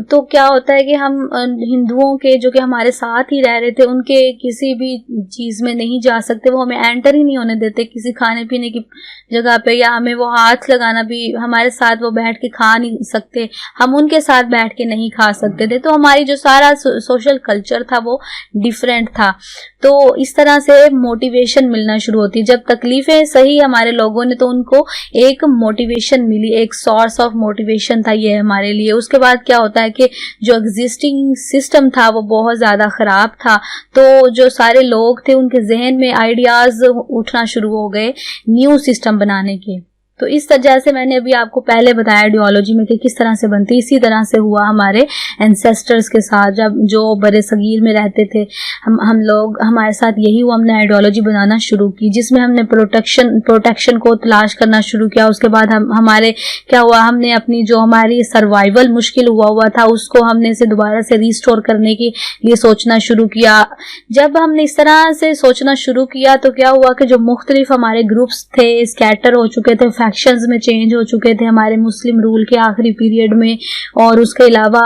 तो क्या होता है कि हम हिंदुओं के जो कि हमारे साथ ही रह रहे थे उनके किसी भी चीज़ में नहीं जा सकते, वो हमें एंटर ही नहीं होने देते किसी खाने पीने की जगह पे, या हमें वो हाथ लगाना भी, हमारे साथ वो बैठ के खा नहीं सकते, हम उनके साथ बैठ के नहीं खा सकते थे। तो हमारी जो सारा सोशल कल्चर था वो डिफरेंट था। तो इस तरह से मोटिवेशन मिलना शुरू होती है। जब तकलीफें सही हमारे लोगों ने, तो उनको एक मोटिवेशन मिली, एक सोर्स ऑफ मोटिवेशन था ये हमारे लिए। उसके बाद क्या होता है कि जो एग्जिस्टिंग सिस्टम था वो बहुत ज़्यादा ख़राब था, तो जो सारे लोग थे उनके जहन में आइडियाज़ उठना शुरू हो गए न्यू सिस्टम बनाने के। तो इस तरह से मैंने अभी आपको पहले बताया आइडियोलॉजी में कि किस तरह से बनती, इसी तरह से हुआ हमारे एंसेस्टर्स के साथ। जब जो बड़े सगीर में रहते थे हम लोग, हमारे साथ यही हुआ, हमने आइडियोलॉजी बनाना शुरू की जिसमें हमने प्रोटेक्शन को तलाश करना शुरू किया। उसके बाद हमारे क्या हुआ, हमने अपनी जो हमारी सर्वाइवल मुश्किल हुआ था उसको हमने इसे दोबारा से रिस्टोर करने के लिए सोचना शुरू किया। जब हमने इस तरह से सोचना शुरू किया तो क्या हुआ कि जो मुख्तलिफ हमारे ग्रुप्स थे, स्कैटर हो चुके थे, फैक्शंस में चेंज हो चुके थे हमारे मुस्लिम रूल के आखिरी पीरियड में, और उसके अलावा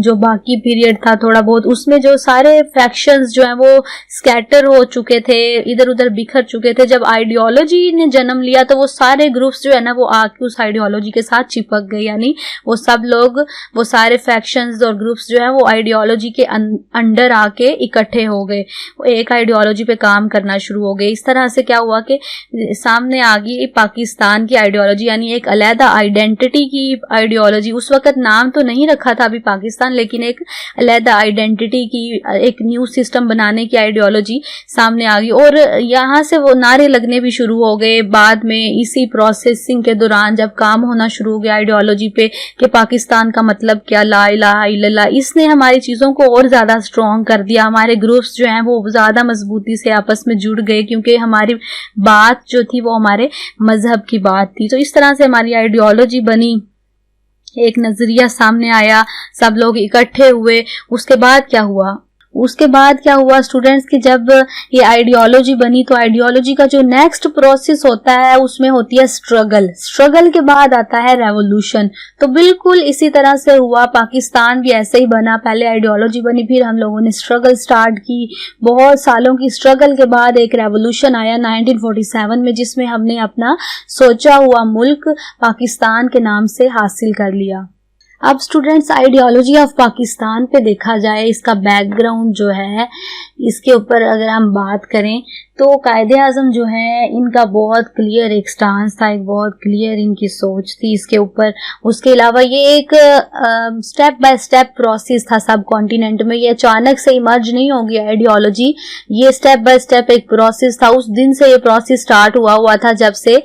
जो बाकी पीरियड था थोड़ा बहुत, उसमें जो सारे फैक्शंस जो हैं वो स्कैटर हो चुके थे, इधर उधर बिखर चुके थे। जब आइडियोलॉजी ने जन्म लिया तो वो सारे ग्रुप्स जो है ना वो आके उस आइडियोलॉजी के साथ चिपक गए, यानी वो सब लोग, वो सारे फैक्शंस और ग्रुप्स जो है वो आइडियोलॉजी के अंडर आके इकट्ठे हो गए, वो एक आइडियोलॉजी पे काम करना शुरू हो गए। इस तरह से क्या हुआ कि सामने आ गई पाकिस्तान की आइडियोलॉजी, यानी एक अलहदा आइडेंटिटी की आइडियोलॉजी। उस वक्त नाम तो नहीं रखा था अभी पाकिस्तान, लेकिन एक अलहदा आइडेंटिटी की, एक न्यू सिस्टम बनाने की आइडियोलॉजी सामने आ गई, और यहाँ से वो नारे लगने भी शुरू हो गए। बाद में इसी प्रोसेसिंग के दौरान जब काम होना शुरू हो गया आइडियोलॉजी पे कि पाकिस्तान का मतलब क्या, ला इलाहा इल्लल्लाह, इसने हमारी चीज़ों को और ज़्यादा स्ट्रॉन्ग कर दिया। हमारे ग्रुप्स जो हैं वो ज़्यादा मजबूती से आपस में जुड़ गए, क्योंकि हमारी बात जो थी वो हमारे मजहब की बात थी। तो इस तरह से हमारी आइडियोलॉजी बनी, एक नजरिया सामने आया, सब लोग इकट्ठे हुए। उसके बाद क्या हुआ स्टूडेंट्स की, जब ये आइडियोलॉजी बनी तो आइडियोलॉजी का जो नेक्स्ट प्रोसेस होता है उसमें होती है स्ट्रगल के बाद आता है रेवोल्यूशन। तो बिल्कुल इसी तरह से हुआ, पाकिस्तान भी ऐसे ही बना, पहले आइडियोलॉजी बनी, फिर हम लोगों ने स्ट्रगल स्टार्ट की। बहुत सालों की स्ट्रगल के बाद एक रेवोल्यूशन आया 1947 में, जिसमें हमने अपना सोचा हुआ मुल्क पाकिस्तान के नाम से हासिल कर लिया। अब स्टूडेंट्स, आइडियोलॉजी ऑफ पाकिस्तान पे देखा जाए, इसका बैकग्राउंड जो है, इसके ऊपर अगर हम बात करें तो कायदे आज़म जो है इनका बहुत क्लियर एक स्टांस था, एक बहुत क्लियर इनकी सोच थी इसके ऊपर। उसके अलावा ये एक स्टेप बाय स्टेप प्रोसेस था सब कॉन्टिनेंट में, ये अचानक से इमर्ज नहीं हो गया आइडियोलॉजी, ये स्टेप बाय स्टेप एक प्रोसेस था। उस दिन से ये प्रोसेस स्टार्ट हुआ था जब से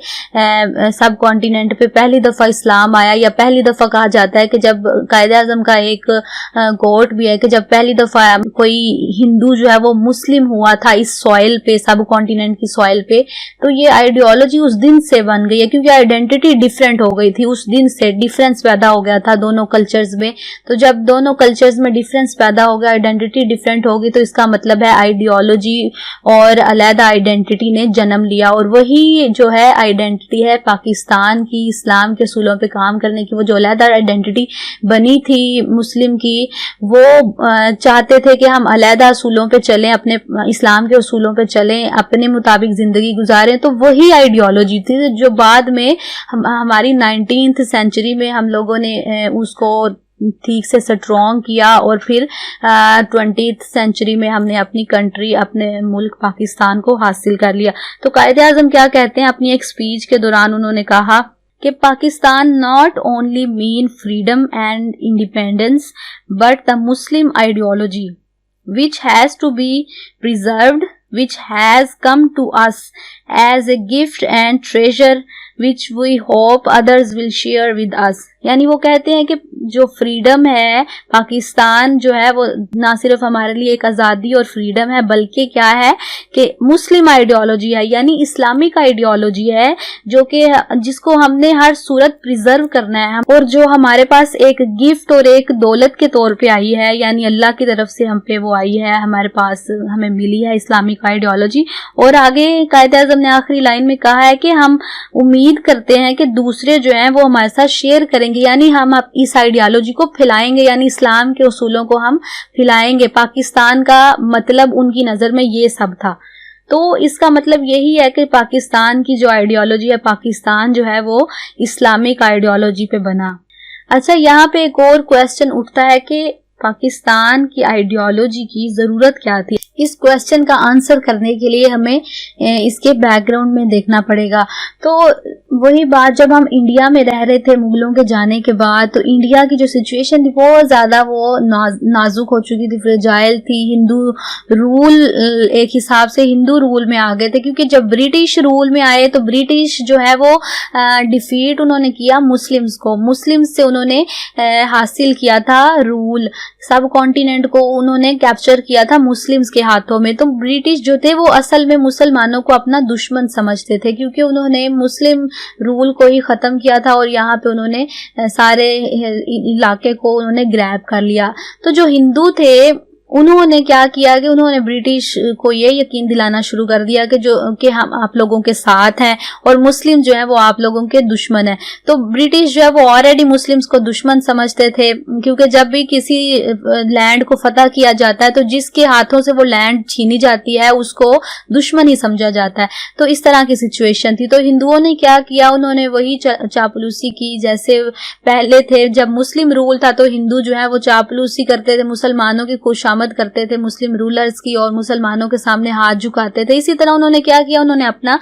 सब कॉन्टिनेंट पे पहली दफ़ा इस्लाम आया, या पहली दफ़ा कहा जाता है कि जब कायदे आज़म का एक कोट भी है कि जब पहली दफ़ा कोई हिंदू जो है वो मुस्लिम हुआ था इस सॉइल पे, सब कॉन्टिनेंट की सॉइल पे, तो ये आइडियोलॉजी उस दिन से बन गई है, क्योंकि आइडेंटिटी डिफरेंट हो गई थी। उस दिन से डिफरेंस पैदा हो गया था दोनों कल्चर्स में। तो जब दोनों कल्चर्स में डिफरेंस पैदा हो गया, आइडेंटिटी डिफरेंट होगी, तो इसका मतलब है आइडियोलॉजी और अलहदा आइडेंटिटी ने जन्म लिया। और वही जो है आइडेंटिटी है पाकिस्तान की, इस्लाम के असूलों पे काम करने की। वो जो अलहदा आइडेंटिटी बनी थी मुस्लिम की, वो चाहते थे कि हम अलहदा असूलों पे चलें, अपने इस्लाम के असूलों पे चलें, अपने मुताबिक जिंदगी गुजारें। तो वही आइडियोलॉजी थी जो बाद में हमारी 19th सेंचुरी में हम लोगों ने उसको ठीक से स्ट्रॉन्ग किया, और फिर 20th सेंचुरी में हमने अपनी कंट्री, अपने मुल्क पाकिस्तान को हासिल कर लिया। तो कायदे आज़म क्या कहते हैं, अपनी एक स्पीच के दौरान उन्होंने कहा कि Pakistan not only mean freedom and independence but the Muslim ideology which has to be preserved, which has come to us as a gift and treasure which we hope others will share with us। यानी वो कहते हैं कि जो freedom है, पाकिस्तान जो है वो ना सिर्फ हमारे लिए एक आज़ादी और फ्रीडम है, बल्कि क्या है कि मुस्लिम आइडियोलॉजी है, यानी इस्लामिक आइडियोलॉजी है, जो कि जिसको हमने हर सूरत प्रिजर्व करना है, और जो हमारे पास एक गिफ्ट और एक दौलत के तौर पे आई है, यानी अल्लाह की तरफ से हम पे वो आई है, हमारे पास हमें मिली है इस्लामिक आइडियोलॉजी। और आगे कायदे आज़म ने आखिरी लाइन में कहा है कि हम उम्मीद करते हैं कि दूसरे जो हैं वो हमारे साथ शेयर करेंगे, यानी हम इस आइडियोलॉजी को फैलाएंगे, यानी इस्लाम के उसूलों को हम फैलाएंगे। पाकिस्तान का मतलब उनकी नज़र में ये सब था। तो इसका मतलब यही है कि पाकिस्तान की जो आइडियोलॉजी है, पाकिस्तान जो है वो इस्लामिक आइडियोलॉजी पे बना। अच्छा, यहाँ पे एक और क्वेश्चन उठता है कि पाकिस्तान की आइडियोलॉजी की ज़रूरत क्या थी। इस क्वेश्चन का आंसर करने के लिए हमें इसके बैकग्राउंड में देखना पड़ेगा। तो वही बात, जब हम इंडिया में रह रहे थे मुगलों के जाने के बाद, तो इंडिया की जो सिचुएशन थी बहुत ज़्यादा वो नाजुक हो चुकी थी, फ्रेजाइल थी। हिंदू रूल, एक हिसाब से हिंदू रूल में आ गए थे, क्योंकि जब ब्रिटिश रूल में आए तो ब्रिटिश जो है वो डिफीट उन्होंने किया मुस्लिम्स को, मुस्लिम्स से उन्होंने हासिल किया था रूल, सब कॉन्टिनेंट को उन्होंने कैप्चर किया था मुस्लिम्स के हाथों में। तो ब्रिटिश जो थे वो असल में मुसलमानों को अपना दुश्मन समझते थे, क्योंकि उन्होंने मुस्लिम रूल को ही ख़त्म किया था, और यहाँ पे उन्होंने सारे इलाके को उन्होंने ग्रैब कर लिया। तो जो हिंदू थे उन्होंने क्या किया कि उन्होंने ब्रिटिश को ये यकीन दिलाना शुरू कर दिया कि हम आप लोगों के साथ हैं और मुस्लिम जो है वो आप लोगों के दुश्मन है। तो ब्रिटिश जो है वो ऑलरेडी मुस्लिम्स को दुश्मन समझते थे, क्योंकि जब भी किसी लैंड को फतह किया जाता है तो जिसके हाथों से वो लैंड छीनी जाती है उसको दुश्मन ही समझा जाता है। तो इस तरह की सिचुएशन थी। तो हिंदुओं ने क्या किया, उन्होंने वही चापलूसी की जैसे पहले थे। जब मुस्लिम रूल था तो हिंदू जो है वो चापलूसी करते थे, मुसलमानों की खुशामद करते थे मुस्लिम रूलर्स की और मुसलमानों के सामने हाथ झुकाते थे। इसी तरह उन्होंने क्या किया, उन्होंने अपना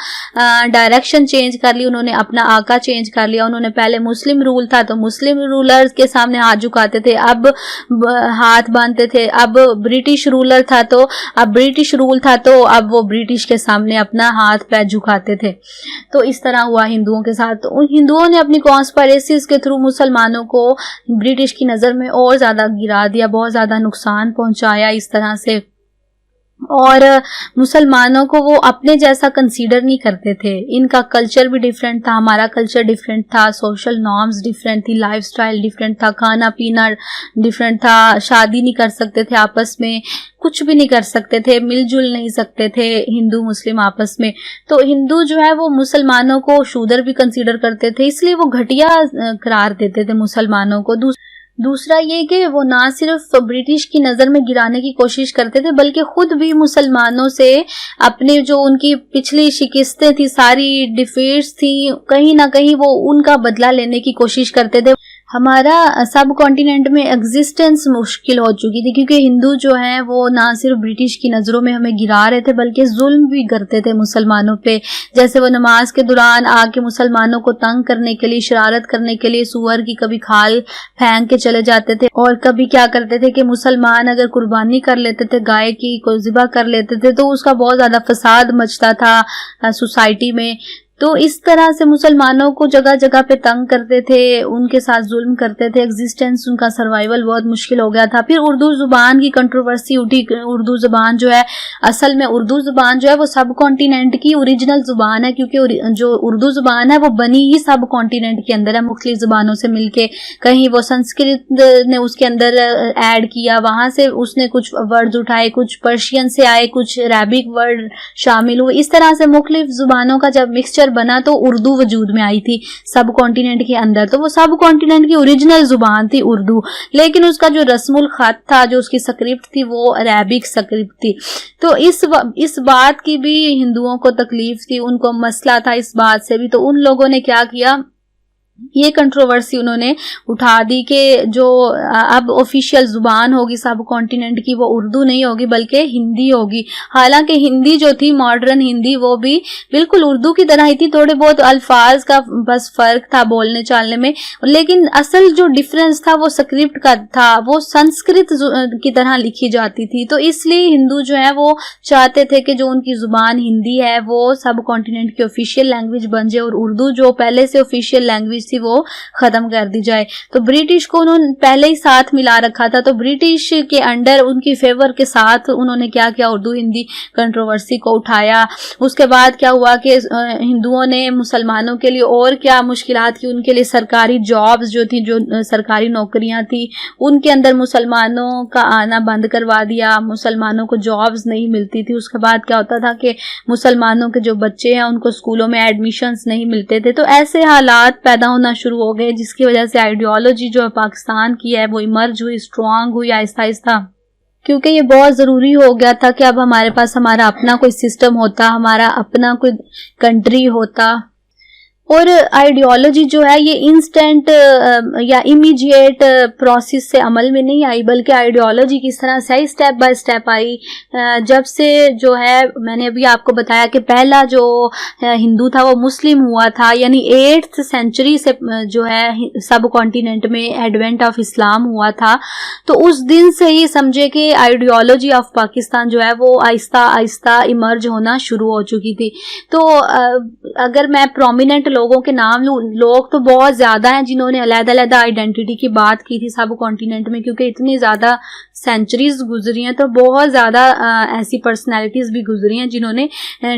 डायरेक्शन चेंज कर ली, उन्होंने अपना आका चेंज कर लिया। उन्होंने पहले मुस्लिम रूल था तो मुस्लिम रूलर्स के सामने हाथ झुकाते थे, अब हाथ बांधते थे। अब ब्रिटिश रूलर था तो अब ब्रिटिश रूल था तो अब वो ब्रिटिश के सामने अपना हाथ पैर झुकाते थे। तो इस तरह हुआ हिंदुओं के साथ। तो उन हिंदुओं ने अपनी कॉन्स्पिरेसीज के थ्रू मुसलमानों को ब्रिटिश की नजर में और ज्यादा गिरा दिया, बहुत ज्यादा नुकसान पहुंचाया इस तरह से। और मुसलमानों को वो अपने जैसा कंसीडर नहीं करते थे। इनका कल्चर भी डिफरेंट था, हमारा कल्चर डिफरेंट था, सोशल नॉर्म्स डिफरेंट थी, लाइफस्टाइल डिफरेंट था, खाना पीना डिफरेंट था, शादी नहीं कर सकते थे आपस में, कुछ भी नहीं कर सकते थे, मिलजुल नहीं सकते थे हिंदू मुस्लिम आपस में। तो हिंदू जो है वो मुसलमानों को शूदर भी कंसीडर करते थे, इसलिए वो घटिया करार देते थे मुसलमानों को। दूसरा ये कि वो ना सिर्फ ब्रिटिश की नज़र में गिराने की कोशिश करते थे बल्कि खुद भी मुसलमानों से अपने जो उनकी पिछली शिकस्तें थी, सारी डिफीट्स थी, कहीं ना कहीं वो उनका बदला लेने की कोशिश करते थे। हमारा सब कॉन्टिनेंट में एग्जिस्टेंस मुश्किल हो चुकी थी क्योंकि हिंदू जो हैं वो ना सिर्फ ब्रिटिश की नज़रों में हमें गिरा रहे थे बल्कि जुल्म भी करते थे मुसलमानों पे। जैसे वो नमाज के दौरान आके मुसलमानों को तंग करने के लिए, शरारत करने के लिए सूअर की कभी खाल फेंक के चले जाते थे, और कभी क्या करते थे कि मुसलमान अगर कुर्बानी कर लेते थे, गाय की कोई ज़िबा कर लेते थे तो उसका बहुत ज़्यादा फसाद मचता था सोसाइटी में। तो इस तरह से मुसलमानों को जगह जगह पे तंग करते थे, उनके साथ जुल्म करते थे, एग्जिस्टेंस उनका सर्वाइवल बहुत मुश्किल हो गया था। फिर उर्दू जुबान की कंट्रोवर्सी उठी। उर्दू जुबान जो है, असल में उर्दू जुबान जो है वो सब कॉन्टिनेंट की ओरिजिनल जुबान है, क्योंकि जो उर्दू जुबान है वो बनी ही सब कॉन्टिनेंट के अंदर है, मुख्तलिफ जुबानों से मिलके। कहीं वो संस्कृत ने उसके अंदर ऐड किया, वहां से उसने कुछ वर्ड्स उठाए, कुछ पर्शियन से आए, कुछ अरेबिक वर्ड शामिल हुए। इस तरह से मुख्तलिफ जुबानों का जब मिक्सचर बना तो उर्दू वजूद में आई थी सब कॉन्टिनेंट के अंदर। तो वो सब कॉन्टिनेंट की ओरिजिनल जुबान थी उर्दू, लेकिन उसका जो रस्मुल खत था, जो उसकी स्क्रिप्ट थी, वो अरेबिक स्क्रिप्ट थी। तो इस बात की भी हिंदुओं को तकलीफ थी, उनको मसला था इस बात से भी। तो उन लोगों ने क्या किया, ये कंट्रोवर्सी उन्होंने उठा दी कि जो अब ऑफिशियल जुबान होगी सब कॉन्टिनेंट की वो उर्दू नहीं होगी बल्कि हिंदी होगी। हालांकि हिंदी जो थी, मॉडर्न हिंदी, वो भी बिल्कुल उर्दू की तरह ही थी, थोड़े बहुत अल्फाज का बस फर्क था बोलने चालने में, लेकिन असल जो डिफरेंस था वो स्क्रिप्ट का था, वो संस्कृत की तरह लिखी जाती थी। तो इसलिए हिंदू जो है वो चाहते थे कि जो उनकी जुबान हिंदी है वो सब कॉन्टिनेंट की ऑफिशियल लैंग्वेज बन जाए और उर्दू जो पहले से ऑफिशियल लैंग्वेज थी वो खत्म कर दी जाए। तो ब्रिटिश को उन्होंने पहले ही साथ मिला रखा था, तो ब्रिटिश के अंडर उनकी फेवर के साथ उन्होंने क्या किया, उर्दू हिंदी कंट्रोवर्सी को उठाया। उसके बाद क्या हुआ कि हिंदुओं ने मुसलमानों के लिए और क्या मुश्किलात की, उनके लिए सरकारी जॉब्स जो थी, जो सरकारी नौकरियां थी, उनके अंदर मुसलमानों का आना बंद करवा दिया, मुसलमानों को जॉब्स नहीं मिलती थी। उसके बाद क्या होता था कि मुसलमानों के जो बच्चे हैं उनको स्कूलों में एडमिशन्स नहीं मिलते थे। तो ऐसे हालात पैदा होना शुरू हो गए जिसकी वजह से आइडियोलॉजी जो है पाकिस्तान की है वो इमर्ज हुई, स्ट्रांग हुई आहिस्ता आहिस्ता, क्योंकि ये बहुत ज़रूरी हो गया था कि अब हमारे पास हमारा अपना कोई सिस्टम होता, हमारा अपना कोई कंट्री होता। और आइडियोलॉजी जो है ये इंस्टेंट या इमीडिएट प्रोसेस से अमल में नहीं आई, बल्कि आइडियोलॉजी किस तरह से आई, स्टेप बाय स्टेप आई। जब से जो है, मैंने अभी आपको बताया कि पहला जो हिंदू था वो मुस्लिम हुआ था, यानी 8th सेंचुरी से जो है सब कॉन्टिनेंट में एडवेंट ऑफ इस्लाम हुआ था। तो उस दिन से ही समझे कि आइडियोलॉजी ऑफ पाकिस्तान जो है वो आहिस्ता आहिस्ता इमर्ज होना शुरू हो चुकी थी। तो अगर मैं प्रोमिनेंट लोगों के नाम लूं, लोग तो बहुत ज्यादा हैं जिन्होंने अलग-अलग आइडेंटिटी की बात की थी सब कॉन्टिनेंट में, क्योंकि इतनी ज्यादा सेंचुरीज गुजरी हैं, तो बहुत ज्यादा ऐसी पर्सनैलिटीज भी गुजरी हैं जिन्होंने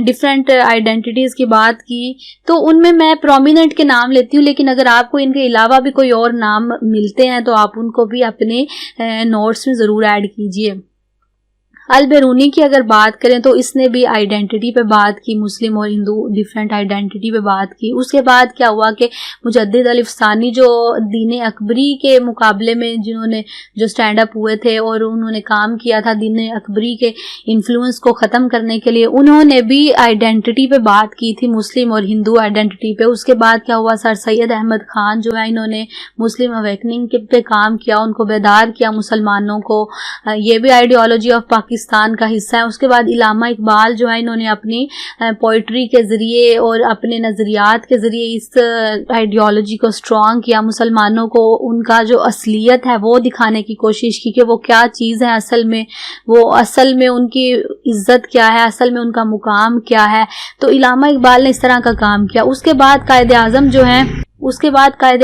डिफरेंट आइडेंटिटीज की बात की। तो उनमें मैं प्रोमिनेंट के नाम लेती हूँ, लेकिन अगर आपको इनके अलावा भी कोई और नाम मिलते हैं तो आप उनको भी अपने नोट्स में जरूर ऐड कीजिए। अल बेरूनी की अगर बात करें तो इसने भी आइडेंटिटी पे बात की, मुस्लिम और हिंदू डिफरेंट आइडेंटिटी पे बात की। उसके बाद क्या हुआ कि मुजद्दिद अल अफ़सानी जो दीन अकबरी के मुकाबले में जिन्होंने जो स्टैंड अप हुए थे और उन्होंने काम किया था दीन अकबरी के इन्फ्लुएंस को ख़त्म करने के लिए, उन्होंने भी आइडेंटिटी पे बात की थी, मुस्लिम और हिंदू आइडेंटिटी पे। उसके बाद क्या हुआ, सर सैयद अहमद खान जो है इन्होंने मुस्लिम अवेकनिंग पे काम किया, उनको बेदार किया मुसलमानों को। ये भी आइडियोलॉजी ऑफ पाकिस्तान का हिस्सा है। उसके बाद इलामा इकबाल जो है इन्होंने अपनी पोइट्री के ज़रिए और अपने नज़रियात के ज़रिए इस आइडियोलॉजी को स्ट्रॉन्ग किया, मुसलमानों को उनका जो असलियत है वो दिखाने की कोशिश की कि वो क्या चीज़ है असल में, वो असल में उनकी इज्जत क्या है, असल में उनका मुकाम क्या है। तो इलामा इकबाल ने इस तरह का काम किया। उसके बाद कायदे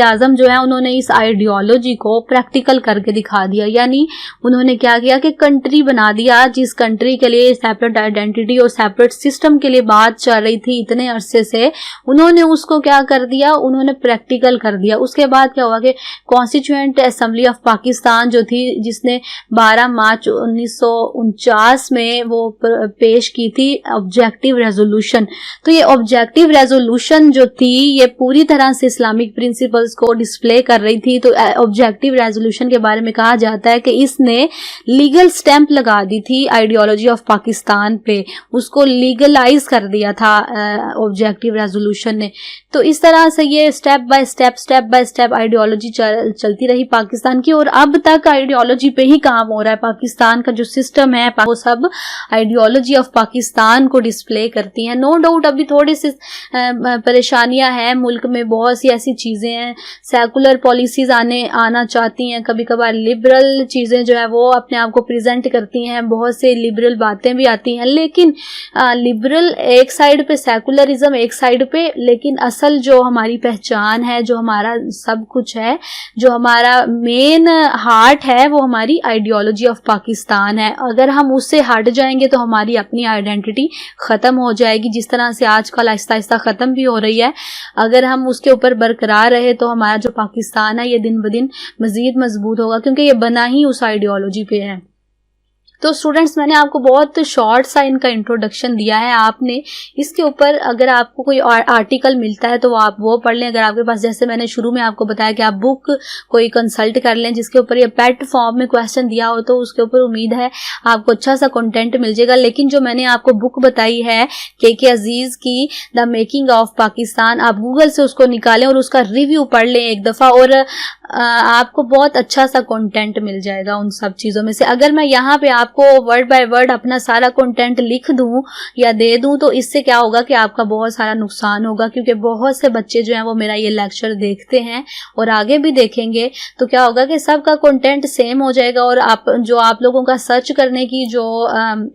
आज़म जो है उन्होंने इस आइडियोलॉजी को प्रैक्टिकल करके दिखा दिया, यानी उन्होंने क्या किया कि कंट्री बना दिया, जिस कंट्री के लिए सेपरेट आइडेंटिटी और सेपरेट सिस्टम के लिए बात चल रही थी इतने अरसे से, उन्होंने उसको क्या कर दिया, उन्होंने प्रैक्टिकल कर दिया। उसके बाद क्या हुआ कि कॉन्स्टिट्यूएंट असेंबली ऑफ पाकिस्तान जो थी, जिसने 12 मार्च 1949 में वो पेश की थी ऑब्जेक्टिव रेजोल्यूशन। तो ये ऑब्जेक्टिव रेजोल्यूशन जो थी ये पूरी तरह से इस्लामिक प्रिंसिपल्स को डिस्प्ले कर रही थी। तो ऑब्जेक्टिव रेजोल्यूशन के बारे में कहा जाता है कि इसने लीगल स्टैंप लगा दी थी आइडियोलॉजी ऑफ पाकिस्तान पे, उसको लीगलाइज कर दिया था ऑब्जेक्टिव रेजोल्यूशन ने। तो इस तरह से ये स्टेप बाय स्टेप आइडियोलॉजी चलती रही पाकिस्तान की, और अब तक आइडियोलॉजी पे ही काम हो रहा है। पाकिस्तान का जो सिस्टम है वो सब आइडियोलॉजी ऑफ पाकिस्तान को डिस्प्ले करती हैं। नो डाउट अभी थोड़ी सी परेशानियां हैं मुल्क में, बहुत सी ऐसी चीजें हैं, सेकुलर पॉलिसीज आना चाहती हैं, कभी कभार लिबरल चीजें जो है वो अपने आप को प्रेजेंट करती हैं, बहुत से लिबरल बातें भी आती हैं, लेकिन लिबरल एक साइड पे, सेकुलरिज्म एक साइड पे, लेकिन असल जो हमारी पहचान है, जो हमारा सब कुछ है, जो हमारा मेन हार्ट है, वो हमारी आइडियोलॉजी ऑफ पाकिस्तान है। अगर हम उससे हट जाएंगे तो हमारी अपनी आइडेंटिटी खत्म हो जाएगी, जिस तरह से आजकल आहिस्ता आहिस्ता खत्म भी हो रही है। अगर हम उसके ऊपर बरकरार रहे तो हमारा जो पाकिस्तान है ये दिन ब दिन मजीद मजबूत होगा, क्योंकि ये बना ही उस आइडियोलॉजी पे है। तो स्टूडेंट्स, मैंने आपको बहुत शॉर्ट सा इनका इंट्रोडक्शन दिया है। आपने इसके ऊपर अगर आपको कोई आर्टिकल मिलता है तो आप वो पढ़ लें। अगर आपके पास, जैसे मैंने शुरू में आपको बताया कि आप बुक कोई कंसल्ट कर लें जिसके ऊपर ये पेट फॉर्म में क्वेश्चन दिया हो, तो उसके ऊपर उम्मीद है आपको अच्छा सा कंटेंट मिल जाएगा। लेकिन जो मैंने आपको बुक बताई है के अजीज की द मेकिंग ऑफ पाकिस्तान, आप गूगल से उसको निकालें और उसका रिव्यू पढ़ लें एक दफ़ा, और आपको बहुत अच्छा सा कंटेंट मिल जाएगा उन सब चीज़ों में से। अगर मैं यहाँ पे आपको वर्ड बाय वर्ड अपना सारा कंटेंट लिख दूं या दे दूं तो इससे क्या होगा कि आपका बहुत सारा नुकसान होगा, क्योंकि बहुत से बच्चे जो हैं वो मेरा ये लेक्चर देखते हैं और आगे भी देखेंगे। तो क्या होगा कि सबका कंटेंट सेम हो जाएगा, और आप लोगों का सर्च करने की जो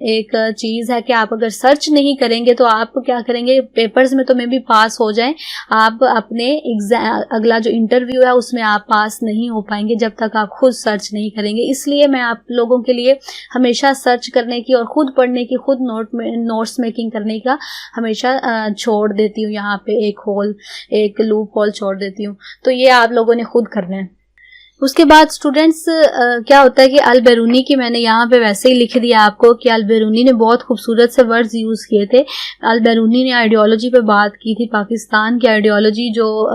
एक चीज़ है कि आप अगर सर्च नहीं करेंगे तो आप क्या करेंगे, पेपर्स में तो मे भी पास हो जाएं, आप अपने एग्जाम अगला जो इंटरव्यू है उसमें आप पास नहीं हो पाएंगे जब तक आप खुद सर्च नहीं करेंगे। इसलिए मैं आप लोगों के लिए हमेशा सर्च करने की और खुद पढ़ने की, खुद नोट्स मेकिंग करने का हमेशा छोड़ देती हूँ, यहाँ पे एक लूप होल छोड़ देती हूँ। तो ये आप लोगों ने खुद करना है। उसके बाद स्टूडेंट्स क्या होता है कि अल बेरूनी की मैंने यहाँ पे वैसे ही लिख दिया आपको कि अल बेरूनी ने बहुत खूबसूरत से वर्ड्स यूज़ किए थे। अल बेरूनी ने आइडियोलॉजी पे बात की थी, पाकिस्तान की आइडियोलॉजी जो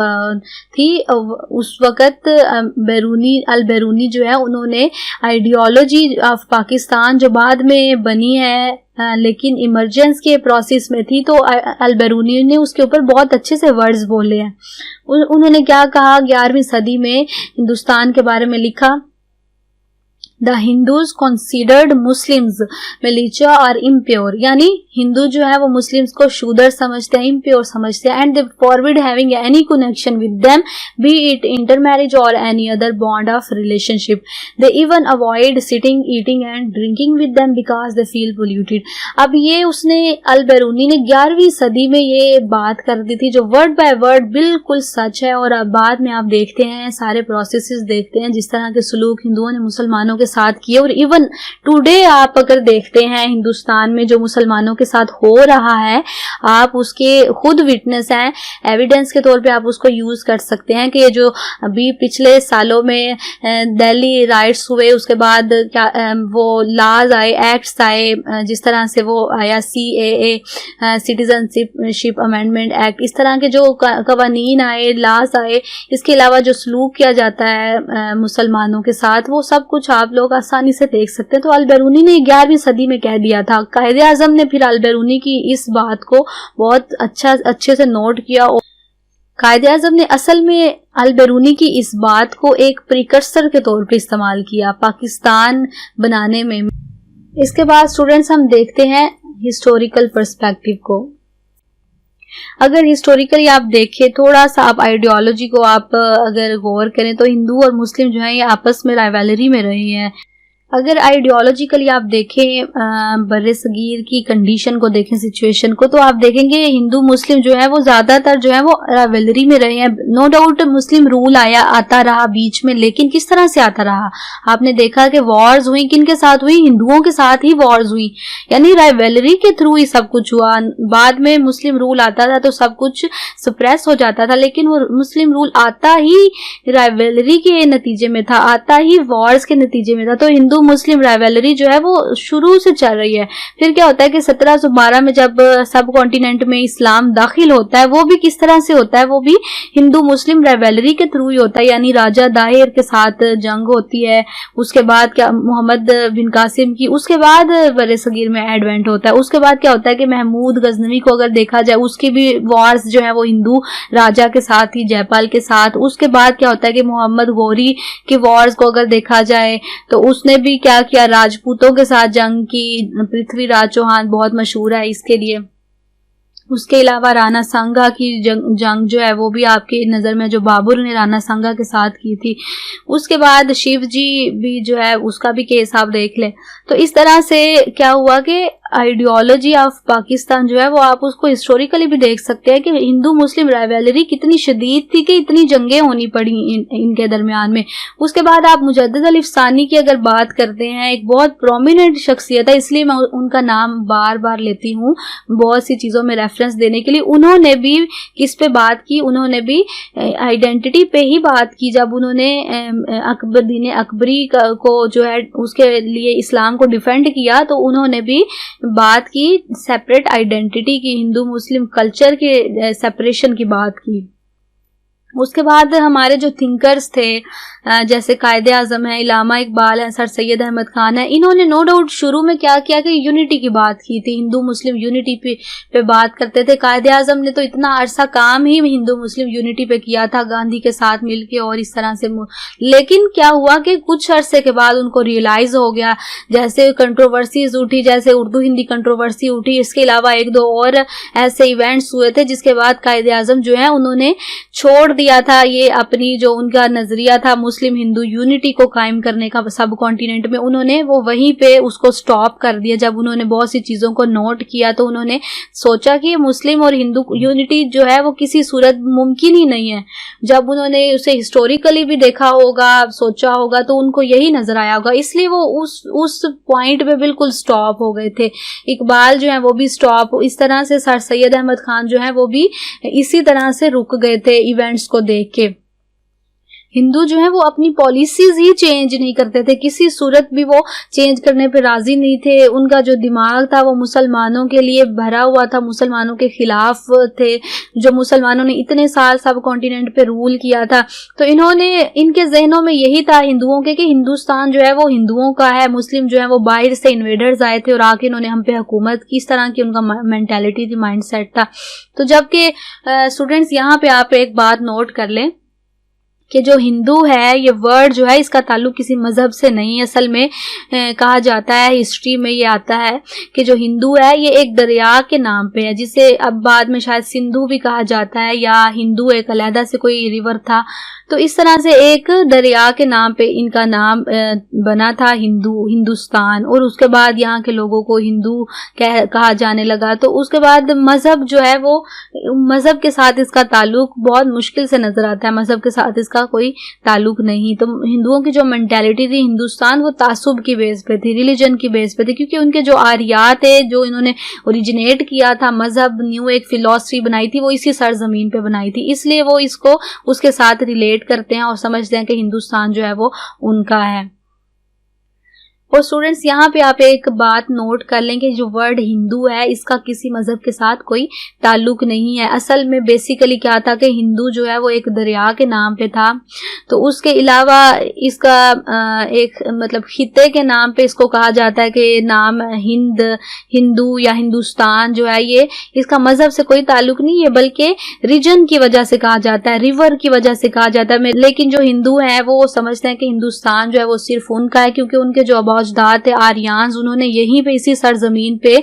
थी उस वक़्त अल बेरूनी जो है उन्होंने आइडियोलॉजी ऑफ पाकिस्तान जो बाद में बनी है लेकिन इमरजेंस के प्रोसेस में थी, तो अल बेरूनी ने उसके ऊपर बहुत अच्छे से वर्ड्स बोले हैं। उन्होंने क्या कहा, 11वीं सदी में हिंदुस्तान के बारे में लिखा, द हिंदूज कंसिडर्ड मुस्लिम्स मिलिचा और इम्प्योर, यानी हिंदू जो है वो मुस्लिम्स को शूदर समझते हैं, इम्प्योर समझते हैं, and they forbid having any connection with them, be it intermarriage और any other bond of relationship. They even avoid sitting, eating and drinking with them because they feel polluted. अब ये उसने अल बेरूनी ने 11वीं सदी में ये बात कर दी थी, जो वर्ड बाय वर्ड बिल्कुल सच है। और अब बाद में आप देखते हैं सारे प्रोसेसेस देखते हैं जिस तरह के सलूक हिंदुओं ने मुसलमानों के साथ किए। और इवन टुडे आप अगर देखते हैं हिंदुस्तान में जो मुसलमानों के साथ हो रहा है, आप उसके खुद विटनेस हैं, एविडेंस के तौर पे आप उसको यूज कर सकते हैं कि जो अभी पिछले सालों में दिल्ली राइट्स हुए, उसके बाद क्या वो लॉज आए, एक्ट्स आए, जिस तरह से वो आया CAA सिटीजनशिप अमेंडमेंट एक्ट, इस तरह के जो कवानीन आए, लॉज आए, इसके अलावा जो सलूक किया जाता है मुसलमानों के साथ, वो सब कुछ आप लोग आसानी से देख सकते हैं। तो अल-बैरूनी ने 11वीं सदी में कह दिया था। कायदे आजम ने फिर अल-बैरूनी की इस बात को बहुत अच्छे से नोट किया और कायदे आजम ने असल में अल-बैरूनी की इस बात को एक प्रिकर्सर के तौर पर इस्तेमाल किया पाकिस्तान बनाने में। इसके बाद स्टूडेंट्स हम देखते हैं हिस्टोरिकल पर्सपेक्टिव को। अगर हिस्टोरिकली आप देखें, थोड़ा सा आप आइडियोलॉजी को आप अगर गौर करें तो हिंदू और मुस्लिम जो है ये आपस में राइवलरी में रहे हैं। अगर आइडियोलॉजिकली आप देखें बर्रे सगीर की कंडीशन को देखें, सिचुएशन को, तो आप देखेंगे हिंदू मुस्लिम जो है वो ज्यादातर जो है वो राइवलरी में रहे हैं। नो डाउट मुस्लिम रूल आता रहा बीच में, लेकिन किस तरह से आता रहा? आपने देखा कि वॉर्स हुई, किन के साथ हुई? हिंदुओं के साथ ही वॉर्स हुई, यानी राइवलरी के थ्रू ही सब कुछ हुआ। बाद में मुस्लिम रूल आता था तो सब कुछ सप्रेस हो जाता था, लेकिन वो मुस्लिम रूल आता ही राइवलरी के नतीजे में था, आता ही वॉर्स के नतीजे में था। तो हिंदू मुस्लिम राइवलरी जो है वो शुरू से चल रही है। फिर क्या होता है कि 1712 में जब सब कॉन्टिनेंट में इस्लाम दाखिल होता है, वो भी किस तरह से होता है? वो भी हिंदू मुस्लिम राइवलरी के थ्रू ही होता है, यानी राजा दाहिर के साथ जंग होती है, उसके बाद क्या मोहम्मद बिन कासिम की, उसके बाद बर्रे सगीर में एडवेंट होता है। उसके बाद क्या होता है कि महमूद गजनवी को अगर देखा जाए, उसकी भी वॉर्स जो है वो हिंदू राजा के साथ ही, जयपाल के साथ। उसके बाद क्या होता है कि मोहम्मद गौरी की वॉर्स को अगर देखा जाए तो उसने भी क्या किया, राजपूतों के साथ जंग की। पृथ्वीराज चौहान बहुत मशहूर है इसके लिए। उसके अलावा राणा सांगा की जंग जो है वो भी आपकी नज़र में, जो बाबर ने राणा सांगा के साथ की थी। उसके बाद शिव जी भी जो है उसका भी केस आप देख लें। तो इस तरह से क्या हुआ कि आइडियोलॉजी ऑफ पाकिस्तान जो है वो आप उसको हिस्टोरिकली भी देख सकते हैं कि हिंदू मुस्लिम राइवलरी कितनी शदीद थी कि इतनी जंगें होनी पड़ी इनके दरमियान में। उसके बाद आप मुजद्दिद अल अफसानी की अगर बात करते हैं, एक बहुत प्रोमिनेंट शख्सियत है, इसलिए मैं उनका नाम बार बार लेती हूँ बहुत सी चीज़ों में रेफरेंस देने के लिए। उन्होंने भी किस पे बात की? उन्होंने भी आइडेंटिटी पे ही बात की। जब उन्होंने दीन अकबरी को जो है उसके लिए इस्लाम को डिफेंड किया, तो उन्होंने भी बात की सेपरेट आइडेंटिटी की, हिंदू मुस्लिम कल्चर के सेपरेशन की बात की। उसके बाद हमारे जो थिंकर्स थे जैसे कायदे आजम है, इलामा इकबाल है, सर सैयद अहमद खान है, इन्होंने नो डाउट शुरू में क्या किया कि यूनिटी की बात की थी, हिंदू मुस्लिम यूनिटी पे बात करते थे। कायदे आजम ने तो इतना अरसा काम ही हिंदू मुस्लिम यूनिटी पे किया था गांधी के साथ मिलके और इस तरह से। लेकिन क्या हुआ कि कुछ अरसे के बाद उनको रियलाइज हो गया, जैसे कंट्रोवर्सीज उठी, जैसे उर्दू हिंदी कंट्रोवर्सी उठी, इसके अलावा एक दो और ऐसे इवेंट्स हुए थे जिसके बाद कायदे आजम जो है उन्होंने छोड़ दिया था ये अपनी जो उनका नजरिया था मुस्लिम हिंदू यूनिटी को कायम करने का सब कॉन्टिनेंट में, उन्होंने वो वहीं पे उसको स्टॉप कर दिया। जब उन्होंने बहुत सी चीज़ों को नोट किया तो उन्होंने सोचा कि मुस्लिम और हिंदू यूनिटी जो है वो किसी सूरत मुमकिन ही नहीं है। जब उन्होंने उसे हिस्टोरिकली भी देखा होगा, सोचा होगा, तो उनको यही नजर आया होगा, इसलिए वो उस पॉइंट पे बिल्कुल स्टॉप हो गए थे। इकबाल जो है वो भी स्टॉप, इस तरह से सर सैयद अहमद खान जो है वो भी इसी तरह से रुक गए थे इवेंट्स को देख के। हिंदू जो है वो अपनी पॉलिसीज ही चेंज नहीं करते थे, किसी सूरत भी वो चेंज करने पे राजी नहीं थे। उनका जो दिमाग था वो मुसलमानों के लिए भरा हुआ था, मुसलमानों के खिलाफ थे, जो मुसलमानों ने इतने साल सब कॉन्टिनेंट पे रूल किया था। तो इनके जहनों में यही था हिंदुओं के कि हिंदुस्तान जो है वो हिंदुओं का है, मुस्लिम जो है वो बाहर से इन्वेडर्स आए थे और आके इन्होंने हम पे हुकूमत की, इस तरह की उनका मेंटालिटी थी, माइंडसेट था। तो जबकि स्टूडेंट्स यहाँ पे आप एक बात नोट कर लें कि जो हिंदू है, ये वर्ड जो है इसका ताल्लुक किसी मजहब से नहीं। असल में कहा जाता है, हिस्ट्री में ये आता है कि जो हिंदू है ये एक दरिया के नाम पे है, जिसे अब बाद में शायद सिंधु भी कहा जाता है, या हिंदू एक अलहदा से कोई रिवर था। तो इस तरह से एक दरिया के नाम पे इनका नाम बना था हिंदुस्तान, और उसके बाद यहाँ के लोगों को हिंदू कहा जाने लगा। तो उसके बाद मजहब जो है वो, मजहब के साथ इसका ताल्लुक बहुत मुश्किल से नजर आता है, मजहब के साथ इसका इसका कोई ताल्लुक नहीं। तो हिंदुओं की जो मेंटालिटी थी हिंदुस्तान, वो तासुब की बेस पे थी, रिलीजन की बेस पे थी, क्योंकि उनके जो आर्यात है, जो इन्होंने ओरिजिनेट किया था मजहब, न्यू एक फिलॉसफी बनाई थी, वो इसी सरजमीन पे बनाई थी, इसलिए वो इसको उसके साथ रिलेट करते हैं और समझते हैं कि हिंदुस्तान जो है वो उनका है। और स्टूडेंट्स यहाँ पे आप एक बात नोट कर लें कि जो वर्ड हिंदू है इसका किसी मजहब के साथ कोई ताल्लुक नहीं है। असल में बेसिकली क्या था कि हिंदू जो है वो एक दरिया के नाम पे था, तो उसके अलावा इसका एक मतलब खित्ते के नाम पे इसको कहा जाता है कि नाम हिंदू या हिंदुस्तान जो है ये इसका मजहब से कोई ताल्लुक नहीं है, बल्कि रीजन की वजह से कहा जाता है, रिवर की वजह से कहा जाता है। लेकिन जो हिंदू है वो समझते हैं कि हिंदुस्तान जो है वो सिर्फ उनका है, क्योंकि उनके जो अजदाद थे आर्यंस, उन्होंने यहीं पे इसी सरजमीन पे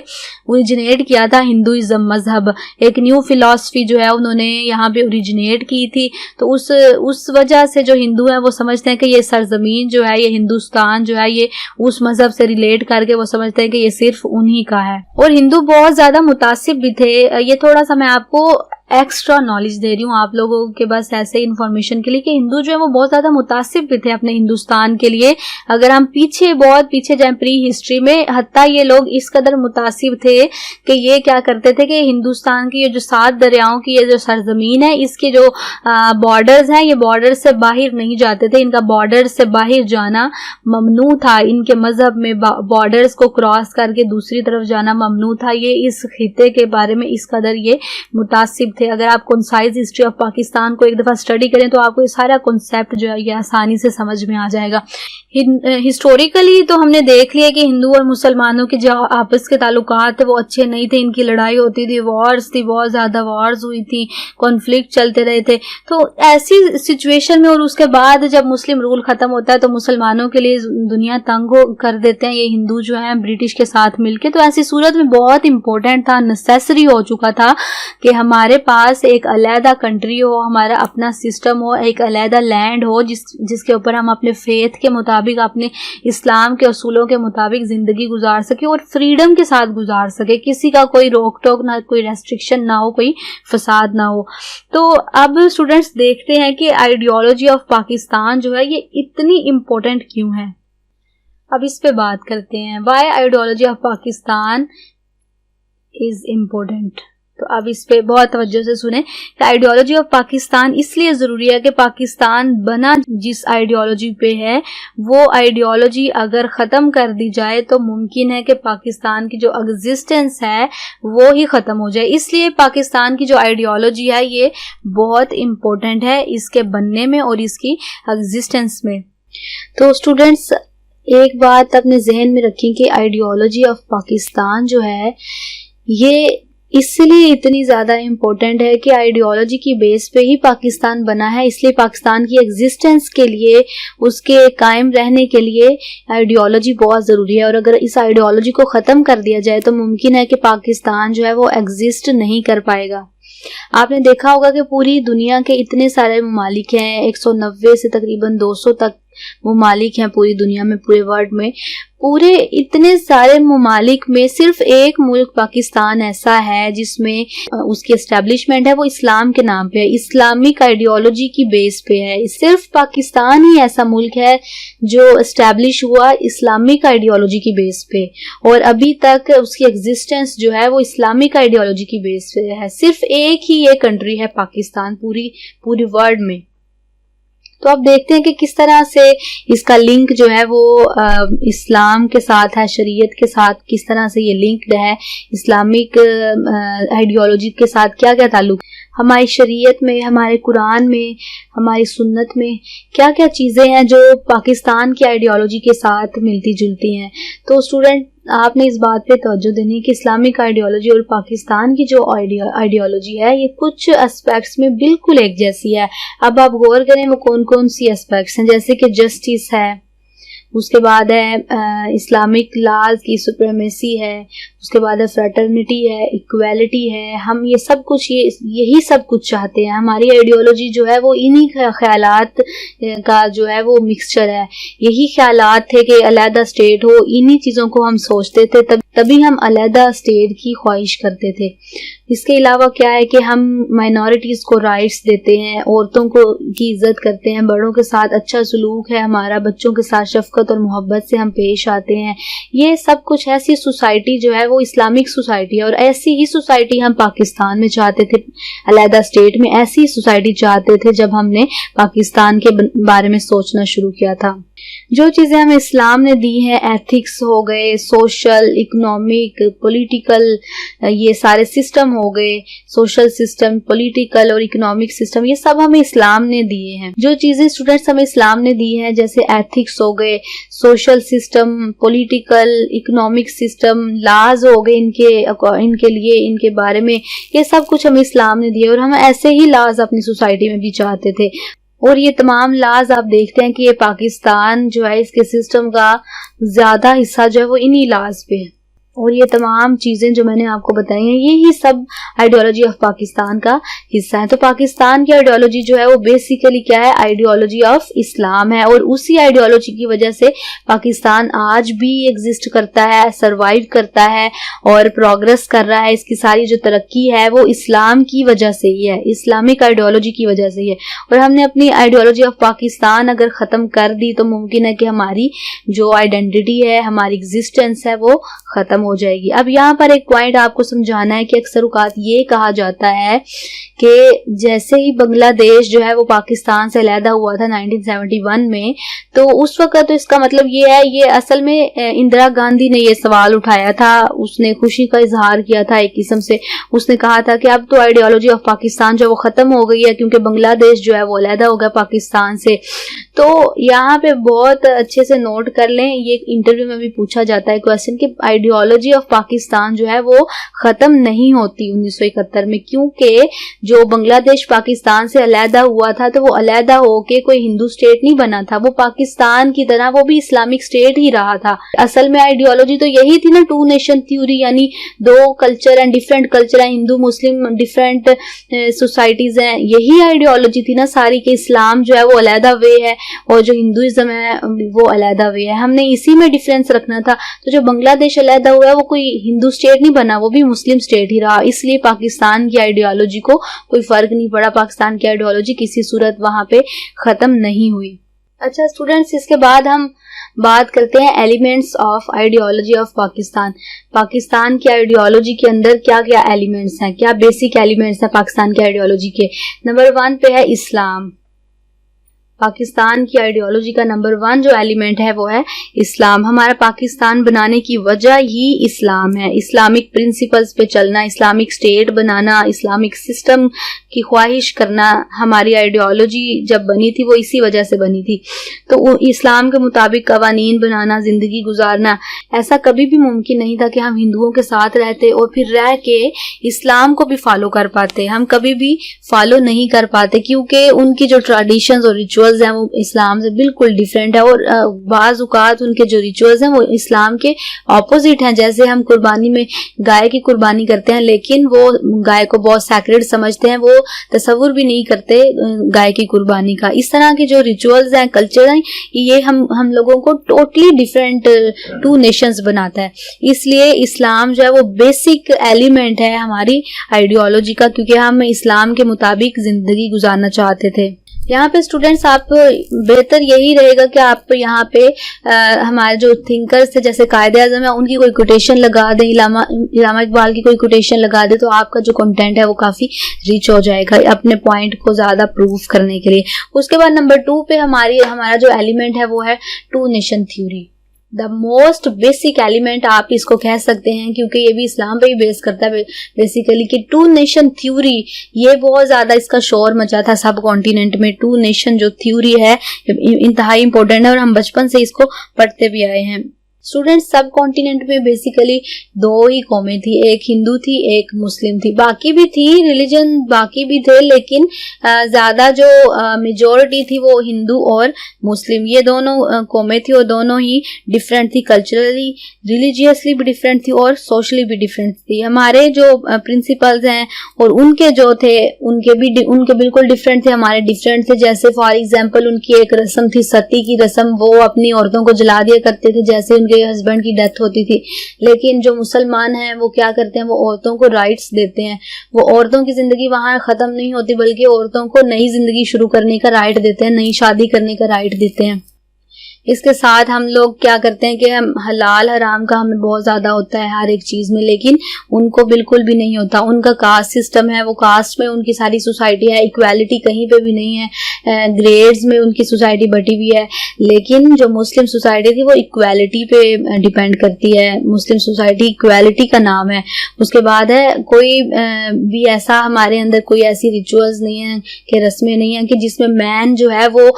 ओरिजिनेट किया था हिंदुइज्म मजहब, एक न्यू फिलॉसफी जो है उन्होंने यहाँ पे ओरिजिनेट की थी। तो उस वजह से जो हिंदू है वो समझते हैं कि ये सरजमीन जो है, ये हिंदुस्तान जो है, ये उस मजहब से रिलेट करके वो समझते हैं कि ये सिर्फ उन्हीं का है। और हिंदू बहुत ज्यादा मुतासिब भी थे। ये थोड़ा सा मैं आपको एक्स्ट्रा नॉलेज दे रही हूँ आप लोगों के बस ऐसे इन्फॉर्मेशन के लिए कि हिंदू जो है वो बहुत ज्यादा मुतासिब भी थे अपने हिंदुस्तान के लिए। अगर हम बहुत पीछे जाए प्री हिस्ट्री में, हत्ता ये लोग इस कदर मुतासिब थे कि ये क्या करते थे कि हिंदुस्तान की ये जो 7 दरियाओं की ये जो सरजमीन है, इसके जो बॉर्डर्स हैं, ये बॉर्डर से बाहर नहीं जाते थे, इनका बॉर्डर से बाहर जाना ममनू था। इनके मजहब में बॉर्डर्स को क्रॉस करके दूसरी तरफ जाना ममनू था। ये इस खिते के बारे में इस कदर ये मुतासिब थे। अगर आप कंसाइज हिस्ट्री ऑफ पाकिस्तान को एक दफा स्टडी करें तो आपको ये सारा कॉन्सेप्ट जो है ये आसानी से समझ में आ जाएगा। हिस्टोरिकली तो हमने देख लिया कि हिंदू और मुसलमानों के जो आपस के ताल्लुकात थे वो अच्छे नहीं थे, इनकी लड़ाई होती थी, वॉर्स थी, बहुत ज्यादा वॉर्स हुई थी, कॉन्फ्लिक्ट चलते रहे थे। तो ऐसी सिचुएशन में और उसके बाद जब मुस्लिम रूल खत्म होता है तो मुसलमानों के लिए दुनिया तंग कर देते हैं ये हिंदू जो है ब्रिटिश के साथ मिलके। तो ऐसी सूरत में बहुत इंपॉर्टेंट था, नेसेसरी हो चुका था कि हमारे पास एक अलहदा कंट्री हो, हमारा अपना सिस्टम हो, एक अलहदा लैंड हो जिसके ऊपर हम अपने फेथ के मुताबिक, अपने इस्लाम के असूलों के मुताबिक जिंदगी गुजार सके और फ्रीडम के साथ गुजार सके, किसी का कोई रोक टोक ना, कोई रेस्ट्रिक्शन ना हो, कोई फसाद ना हो। तो अब स्टूडेंट्स देखते हैं कि आइडियोलॉजी ऑफ पाकिस्तान जो है ये इतनी इंपॉर्टेंट क्यों है। अब इस पे बात करते हैं, why ideology of Pakistan is important. तो अब इस पे बहुत तवज्जो से सुने। आइडियोलॉजी ऑफ पाकिस्तान इसलिए जरूरी है कि पाकिस्तान बना जिस आइडियोलॉजी पे है वो आइडियोलॉजी अगर खत्म कर दी जाए तो मुमकिन है कि पाकिस्तान की जो एग्जिस्टेंस है वो ही खत्म हो जाए। इसलिए पाकिस्तान की जो आइडियोलॉजी है ये बहुत इम्पोर्टेंट है इसके बनने में और इसकी एग्जिस्टेंस में। तो स्टूडेंट्स एक बात अपने जहन में रखें कि आइडियोलॉजी ऑफ पाकिस्तान जो है ये इसलिए इतनी ज़्यादा इम्पोर्टेंट है कि आइडियोलॉजी की बेस पे ही पाकिस्तान बना है। इसलिए पाकिस्तान की एग्जिस्टेंस के लिए, उसके कायम रहने के लिए आइडियोलॉजी बहुत ज़रूरी है। और अगर इस आइडियोलॉजी को ख़त्म कर दिया जाए तो मुमकिन है कि पाकिस्तान जो है वो एग्जिस्ट नहीं कर पाएगा। आपने देखा होगा कि पूरी दुनिया के इतने सारे ममालिक हैं, 190 से तकरीबन 200 तक ममालिक हैं पूरी दुनिया में, पूरे वर्ल्ड में। पूरे इतने सारे ममालिक में सिर्फ एक मुल्क पाकिस्तान ऐसा है जिसमें उसकी एस्टेब्लिशमेंट है वो इस्लाम के नाम पे है, इस्लामिक आइडियोलॉजी की बेस पे है। सिर्फ पाकिस्तान ही ऐसा मुल्क है जो एस्टेब्लिश हुआ इस्लामिक आइडियोलॉजी की बेस पे और अभी तक उसकी एग्जिस्टेंस जो है वो इस्लामिक आइडियोलॉजी की बेस पे है। सिर्फ एक ही ये कंट्री है पाकिस्तान पूरी वर्ल्ड में। तो अब देखते हैं कि किस तरह से इसका लिंक जो है वो इस्लाम के साथ है, शरीयत के साथ किस तरह से ये लिंक्ड है, इस्लामिक आइडियोलॉजी के साथ क्या क्या ताल्लुक, हमारी शरीयत में, हमारे कुरान में, हमारी सुन्नत में क्या क्या चीज़ें हैं जो पाकिस्तान की आइडियोलॉजी के साथ मिलती जुलती हैं। तो स्टूडेंट आपने इस बात पे तवज्जो देनी कि इस्लामिक आइडियोलॉजी और पाकिस्तान की जो आइडियोलॉजी है ये कुछ एस्पेक्ट्स में बिल्कुल एक जैसी है। अब आप गौर करें वो कौन कौन सी एस्पेक्ट्स हैं, जैसे कि जस्टिस है, उसके बाद है इस्लामिक लॉज की सुप्रीमेसी है, उसके बाद फ्रेटर्निटी है, इक्वालिटी है, हम ये सब कुछ यही सब कुछ चाहते हैं। हमारी आइडियोलॉजी जो है वो इन्हीं ख्यालात का जो है वो मिक्सचर है। यही ख्यालात थे कि अलहदा स्टेट हो, इन्हीं चीज़ों को हम सोचते थे, तभी हम अलहदा स्टेट की ख्वाहिश करते थे। इसके अलावा क्या है कि हम माइनॉरिटीज़ को राइट्स देते हैं, औरतों को की इज्जत करते हैं, बड़ों के साथ अच्छा सलूक है हमारा, बच्चों के साथ शफकत और मोहब्बत से हम पेश आते हैं। ये सब कुछ ऐसी सोसाइटी जो है वो इस्लामिक सोसाइटी है, और ऐसी ही सोसाइटी हम पाकिस्तान में चाहते थे, अलहदा स्टेट में ऐसी सोसाइटी चाहते थे जब हमने पाकिस्तान के बारे में सोचना शुरू किया था। जो चीज़ें हमें इस्लाम ने दी हैं, एथिक्स हो गए, सोशल, इकोनॉमिक, पॉलिटिकल, ये सारे सिस्टम हो गए, सोशल सिस्टम, पॉलिटिकल और इकोनॉमिक सिस्टम, ये सब हमें इस्लाम ने दिए हैं। जो चीज़ें स्टूडेंट्स हमें इस्लाम ने दी हैं, जैसे एथिक्स हो गए, social system, political, economic system, लाज हो गए इनके लिए, इनके बारे में, ये सब कुछ हमें इस्लाम ने दिए, और हम ऐसे ही लाज अपनी सोसाइटी में भी चाहते थे। और ये तमाम लाज आप देखते हैं कि ये पाकिस्तान जो है इसके सिस्टम का ज़्यादा हिस्सा जो है वो इन्हीं लाज पे है, और ये तमाम चीज़ें जो मैंने आपको बताई हैं यही सब आइडियोलॉजी ऑफ पाकिस्तान का हिस्सा है। तो पाकिस्तान की आइडियोलॉजी जो है वो बेसिकली क्या है, आइडियोलॉजी ऑफ इस्लाम है, और उसी आइडियोलॉजी की वजह से पाकिस्तान आज भी एग्जिस्ट करता है, सरवाइव करता है और प्रोग्रेस कर रहा है। इसकी सारी जो तरक्की है वो इस्लाम की वजह से ही है, इस्लामिक आइडियोलॉजी की वजह से ही है। और हमने अपनी आइडियोलॉजी ऑफ पाकिस्तान अगर ख़त्म कर दी तो मुमकिन है कि हमारी जो आइडेंटिटी है, हमारी एग्जिस्टेंस है, वो ख़त्म हो जाएगी। अब यहाँ पर एक पॉइंट आपको समझाना है कि अक्सर औक़ात ये कहा जाता है कि जैसे ही बांग्लादेश जो है वो पाकिस्तान से अलहदा हुआ था 1971 में, तो उस वक्त तो इसका मतलब ये है, ये असल में इंदिरा गांधी ने ये सवाल उठाया था, उसने खुशी का इजहार किया था एक किस्म से। उसने कहा था कि अब तो आइडियोलॉजी ऑफ पाकिस्तान जो वो ख़त्म हो गई है क्योंकि बांग्लादेश जो है वो अलहदा हो गया पाकिस्तान से। तो यहाँ पे बहुत अच्छे से नोट कर लें, ये इंटरव्यू में भी पूछा जाता है क्वेश्चन कि आइडियोलॉजी ऑफ पाकिस्तान जो है वो ख़त्म नहीं होती 1971 में, क्योंकि जो बांग्लादेश पाकिस्तान से अलहदा हुआ था तो वो अलहदा होके कोई हिंदू स्टेट नहीं बना था, वो पाकिस्तान की तरह वो भी इस्लामिक स्टेट ही रहा था। असल में आइडियोलॉजी तो यही थी ना, टू नेशन थ्योरी, यानी दो कल्चर एंड डिफरेंट कल्चर है, हिंदू मुस्लिम डिफरेंट सोसाइटीज हैं, यही आइडियोलॉजी थी ना सारी, कि इस्लाम जो है वो अलहदा वे है और जो हिंदुइज्म है वो अलहदा वे है। हमने इसी में डिफरेंस रखना था। तो जो बांग्लादेश अलहदा हुआ है वो कोई हिंदू स्टेट नहीं बना, वो भी मुस्लिम स्टेट ही रहा, इसलिए पाकिस्तान की आइडियोलॉजी को कोई फर्क नहीं पड़ा, पाकिस्तान की आइडियोलॉजी किसी सूरत वहां पे खत्म नहीं हुई। अच्छा स्टूडेंट्स, इसके बाद हम बात करते हैं elements of ideology of Pakistan. Pakistan की आइडियोलॉजी के अंदर क्या क्या एलिमेंट्स हैं, क्या बेसिक एलिमेंट्स हैं पाकिस्तान की आइडियोलॉजी के। नंबर 1 पे है इस्लाम। पाकिस्तान की आइडियोलॉजी का नंबर 1 जो एलिमेंट है वो है इस्लाम। हमारा पाकिस्तान बनाने की वजह ही इस्लाम है, इस्लामिक प्रिंसिपल्स पे चलना, इस्लामिक स्टेट बनाना, इस्लामिक सिस्टम की ख्वाहिश करना। हमारी आइडियोलॉजी जब बनी थी वो इसी वजह से बनी थी। तो इस्लाम के मुताबिक कवानीन बनाना, जिंदगी गुजारना, ऐसा कभी भी मुमकिन नहीं था कि हम हिंदुओं के साथ रहते और फिर रह के इस्लाम को भी फॉलो कर पाते। हम कभी भी फॉलो नहीं कर पाते क्योंकि उनकी जो ट्रेडिशंस और रिचुअल्स हैं वो इस्लाम से बिल्कुल डिफरेंट है, और बाज़ औक़ात उनके जो रिचुअल्स हैं वो इस्लाम के ऑपोजिट हैं। जैसे हम कुर्बानी में गाय की कुर्बानी करते हैं, लेकिन वो गाय को बहुत सैक्रेड समझते हैं, वो तसव्वुर भी नहीं करते गाय की कुर्बानी का। इस तरह के जो रिचुअल्स हैं, कल्चर हैं, ये हम लोगों को टोटली डिफरेंट टू नेशंस बनाता है। इसलिए इस्लाम जो है वो बेसिक एलिमेंट है हमारी आइडियोलॉजी का, क्योंकि हम इस्लाम के मुताबिक जिंदगी गुजारना चाहते थे। यहाँ पे स्टूडेंट्स आप बेहतर यही रहेगा कि आप यहाँ पे हमारे जो थिंकर्स थे जैसे कायदे आज़म है उनकी कोई कोटेशन लगा दें, इलामा इकबाल की कोई कोटेशन लगा दे, तो आपका जो कंटेंट है वो काफ़ी रिच हो जाएगा अपने पॉइंट को ज़्यादा प्रूव करने के लिए। उसके बाद नंबर 2 पे हमारा जो एलिमेंट है वो है two nation theory. The most basic element आप इसको कह सकते हैं, क्योंकि ये भी इस्लाम पे ही बेस करता है बेसिकली, कि टू नेशन थ्योरी ये बहुत ज़्यादा इसका शोर मचा था सब कॉन्टिनेंट में। टू नेशन जो थ्योरी है इंतहाई इंपॉर्टेंट है और हम बचपन से इसको पढ़ते भी आए हैं। स्टूडेंट्स सब कॉन्टिनेंट में बेसिकली दो ही कौमें थी, एक हिंदू थी एक मुस्लिम थी, बाकी भी थी रिलीजन, बाकी भी थे, लेकिन ज्यादा जो मेजॉरिटी थी वो हिंदू और मुस्लिम, ये दोनों कौमें थी और दोनों ही डिफरेंट थी, कल्चरली रिलीजियसली भी डिफरेंट थी और सोशली भी डिफरेंट थी। हमारे जो प्रिंसिपल्स हैं और उनके जो थे उनके बिल्कुल डिफरेंट थे, हमारे डिफरेंट थे। जैसे फॉर एग्जांपल उनकी एक रस्म थी सती की रस्म, वो अपनी औरतों को जला दिया करते थे जैसे उनके हस्बैंड की डेथ होती थी। लेकिन जो मुसलमान हैं वो क्या करते हैं, वो औरतों को राइट्स देते हैं, वो औरतों की जिंदगी वहां खत्म नहीं होती बल्कि औरतों को नई जिंदगी शुरू करने का राइट देते हैं, नई शादी करने का राइट देते हैं। इसके साथ हम लोग क्या करते हैं कि हम हलाल हराम का हमें बहुत ज्यादा होता है हर एक चीज में, लेकिन उनको बिल्कुल भी नहीं होता। उनका कास्ट सिस्टम है, वो कास्ट में उनकी सारी सोसाइटी है, इक्वालिटी कहीं पे भी नहीं है, ग्रेड्स में उनकी सोसाइटी बटी हुई है। लेकिन जो मुस्लिम सोसाइटी थी वो इक्वालिटी पे डिपेंड करती है, मुस्लिम सोसाइटी इक्वालिटी का नाम है। उसके बाद है कोई भी ऐसा हमारे अंदर कोई ऐसी रिचुअल्स नहीं है कि रस्में नहीं है कि जिसमें मैन जो है वो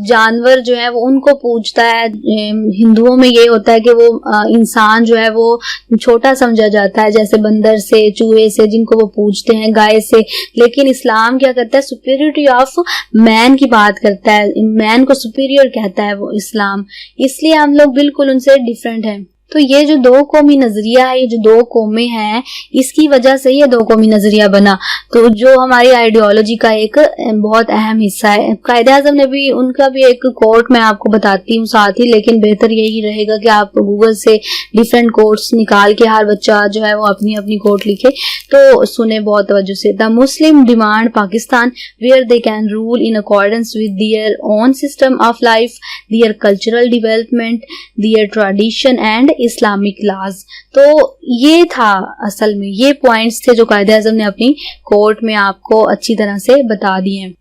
जानवर जो है वो उनको पूजता है। हिंदुओं में ये होता है कि वो इंसान जो है वो छोटा समझा जाता है, जैसे बंदर से, चूहे से, जिनको वो पूजते हैं, गाय से। लेकिन इस्लाम क्या करता है, सुपीरियरिटी ऑफ मैन की बात करता है, मैन को सुपीरियर कहता है वो इस्लाम। इसलिए हम लोग बिल्कुल उनसे डिफरेंट हैं। तो ये जो दो कौमी नजरिया है, ये जो दो कौमें हैं, इसकी वजह से ये दो कौमी नजरिया बना। तो जो हमारी आइडियोलॉजी का एक बहुत अहम हिस्सा है। कायदे आजम ने भी, उनका भी एक कोट मैं आपको बताती हूँ साथ ही, लेकिन बेहतर यही रहेगा कि आप गूगल से डिफरेंट कोट्स निकाल के हर बच्चा जो है वो अपनी अपनी कोट लिखे, तो सुने बहुत तवज्जो से। The Muslim demand Pakistan where they can rule in accordance with their own system of life, their cultural development, their tradition and Islamic laws. तो ये था असल में, ये पॉइंट्स थे जो कायदे आज़म ने अपनी कोर्ट में आपको अच्छी तरह से बता दिए हैं।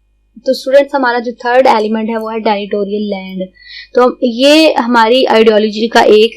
तो स्टूडेंट्स हमारा जो थर्ड एलिमेंट है वो है टेरिटोरियल लैंड। तो ये हमारी आइडियोलॉजी का एक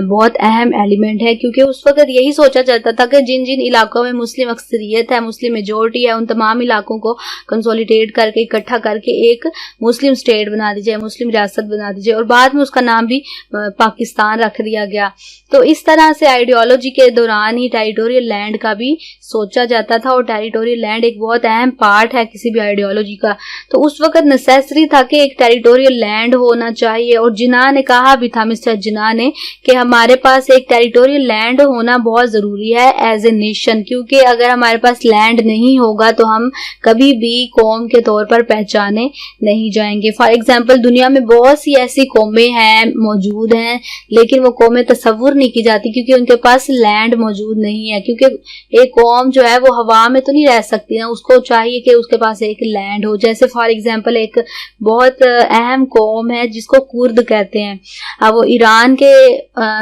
बहुत अहम एलिमेंट है, क्योंकि उस वक्त यही सोचा जाता था कि जिन जिन इलाकों में मुस्लिम अक्सरियत है, मुस्लिम मेजोरिटी है, उन तमाम इलाकों को कंसोलिडेट करके, इकट्ठा करके एक मुस्लिम स्टेट बना दी जाए, मुस्लिम रियासत बना दी जाए, और बाद में उसका नाम भी पाकिस्तान रख दिया गया। तो इस तरह से आइडियोलॉजी के दौरान ही टेरिटोरियल लैंड का भी सोचा जाता था, और टेरिटोरियल लैंड एक बहुत अहम पार्ट है किसी भी आइडियोलॉजी का। तो उस वक्त नेसेसरी था कि एक टेरिटोरियल लैंड होना चाहिए, और जिन्ना ने कहा भी था, मिस्टर जिन्ना ने, कि हमारे पास एक टेरिटोरियल लैंड होना बहुत जरूरी है एज ए नेशन, क्योंकि अगर हमारे पास लैंड नहीं होगा तो हम कभी भी कौम के तौर पर पहचाने नहीं जाएंगे। फॉर एग्जाम्पल दुनिया में बहुत सी ऐसी कौमें हैं, मौजूद हैं, लेकिन वो कौमें तस्वुर नहीं की जाती क्योंकि उनके पास लैंड मौजूद नहीं है। क्योंकि एक कौम जो है वो हवा में तो नहीं रह सकती ना, उसको चाहिए कि उसके पास एक लैंड हो। जैसे फॉर एग्जांपल एक बहुत अहम कौम है जिसको कुर्द कहते हैं। अब वो ईरान के,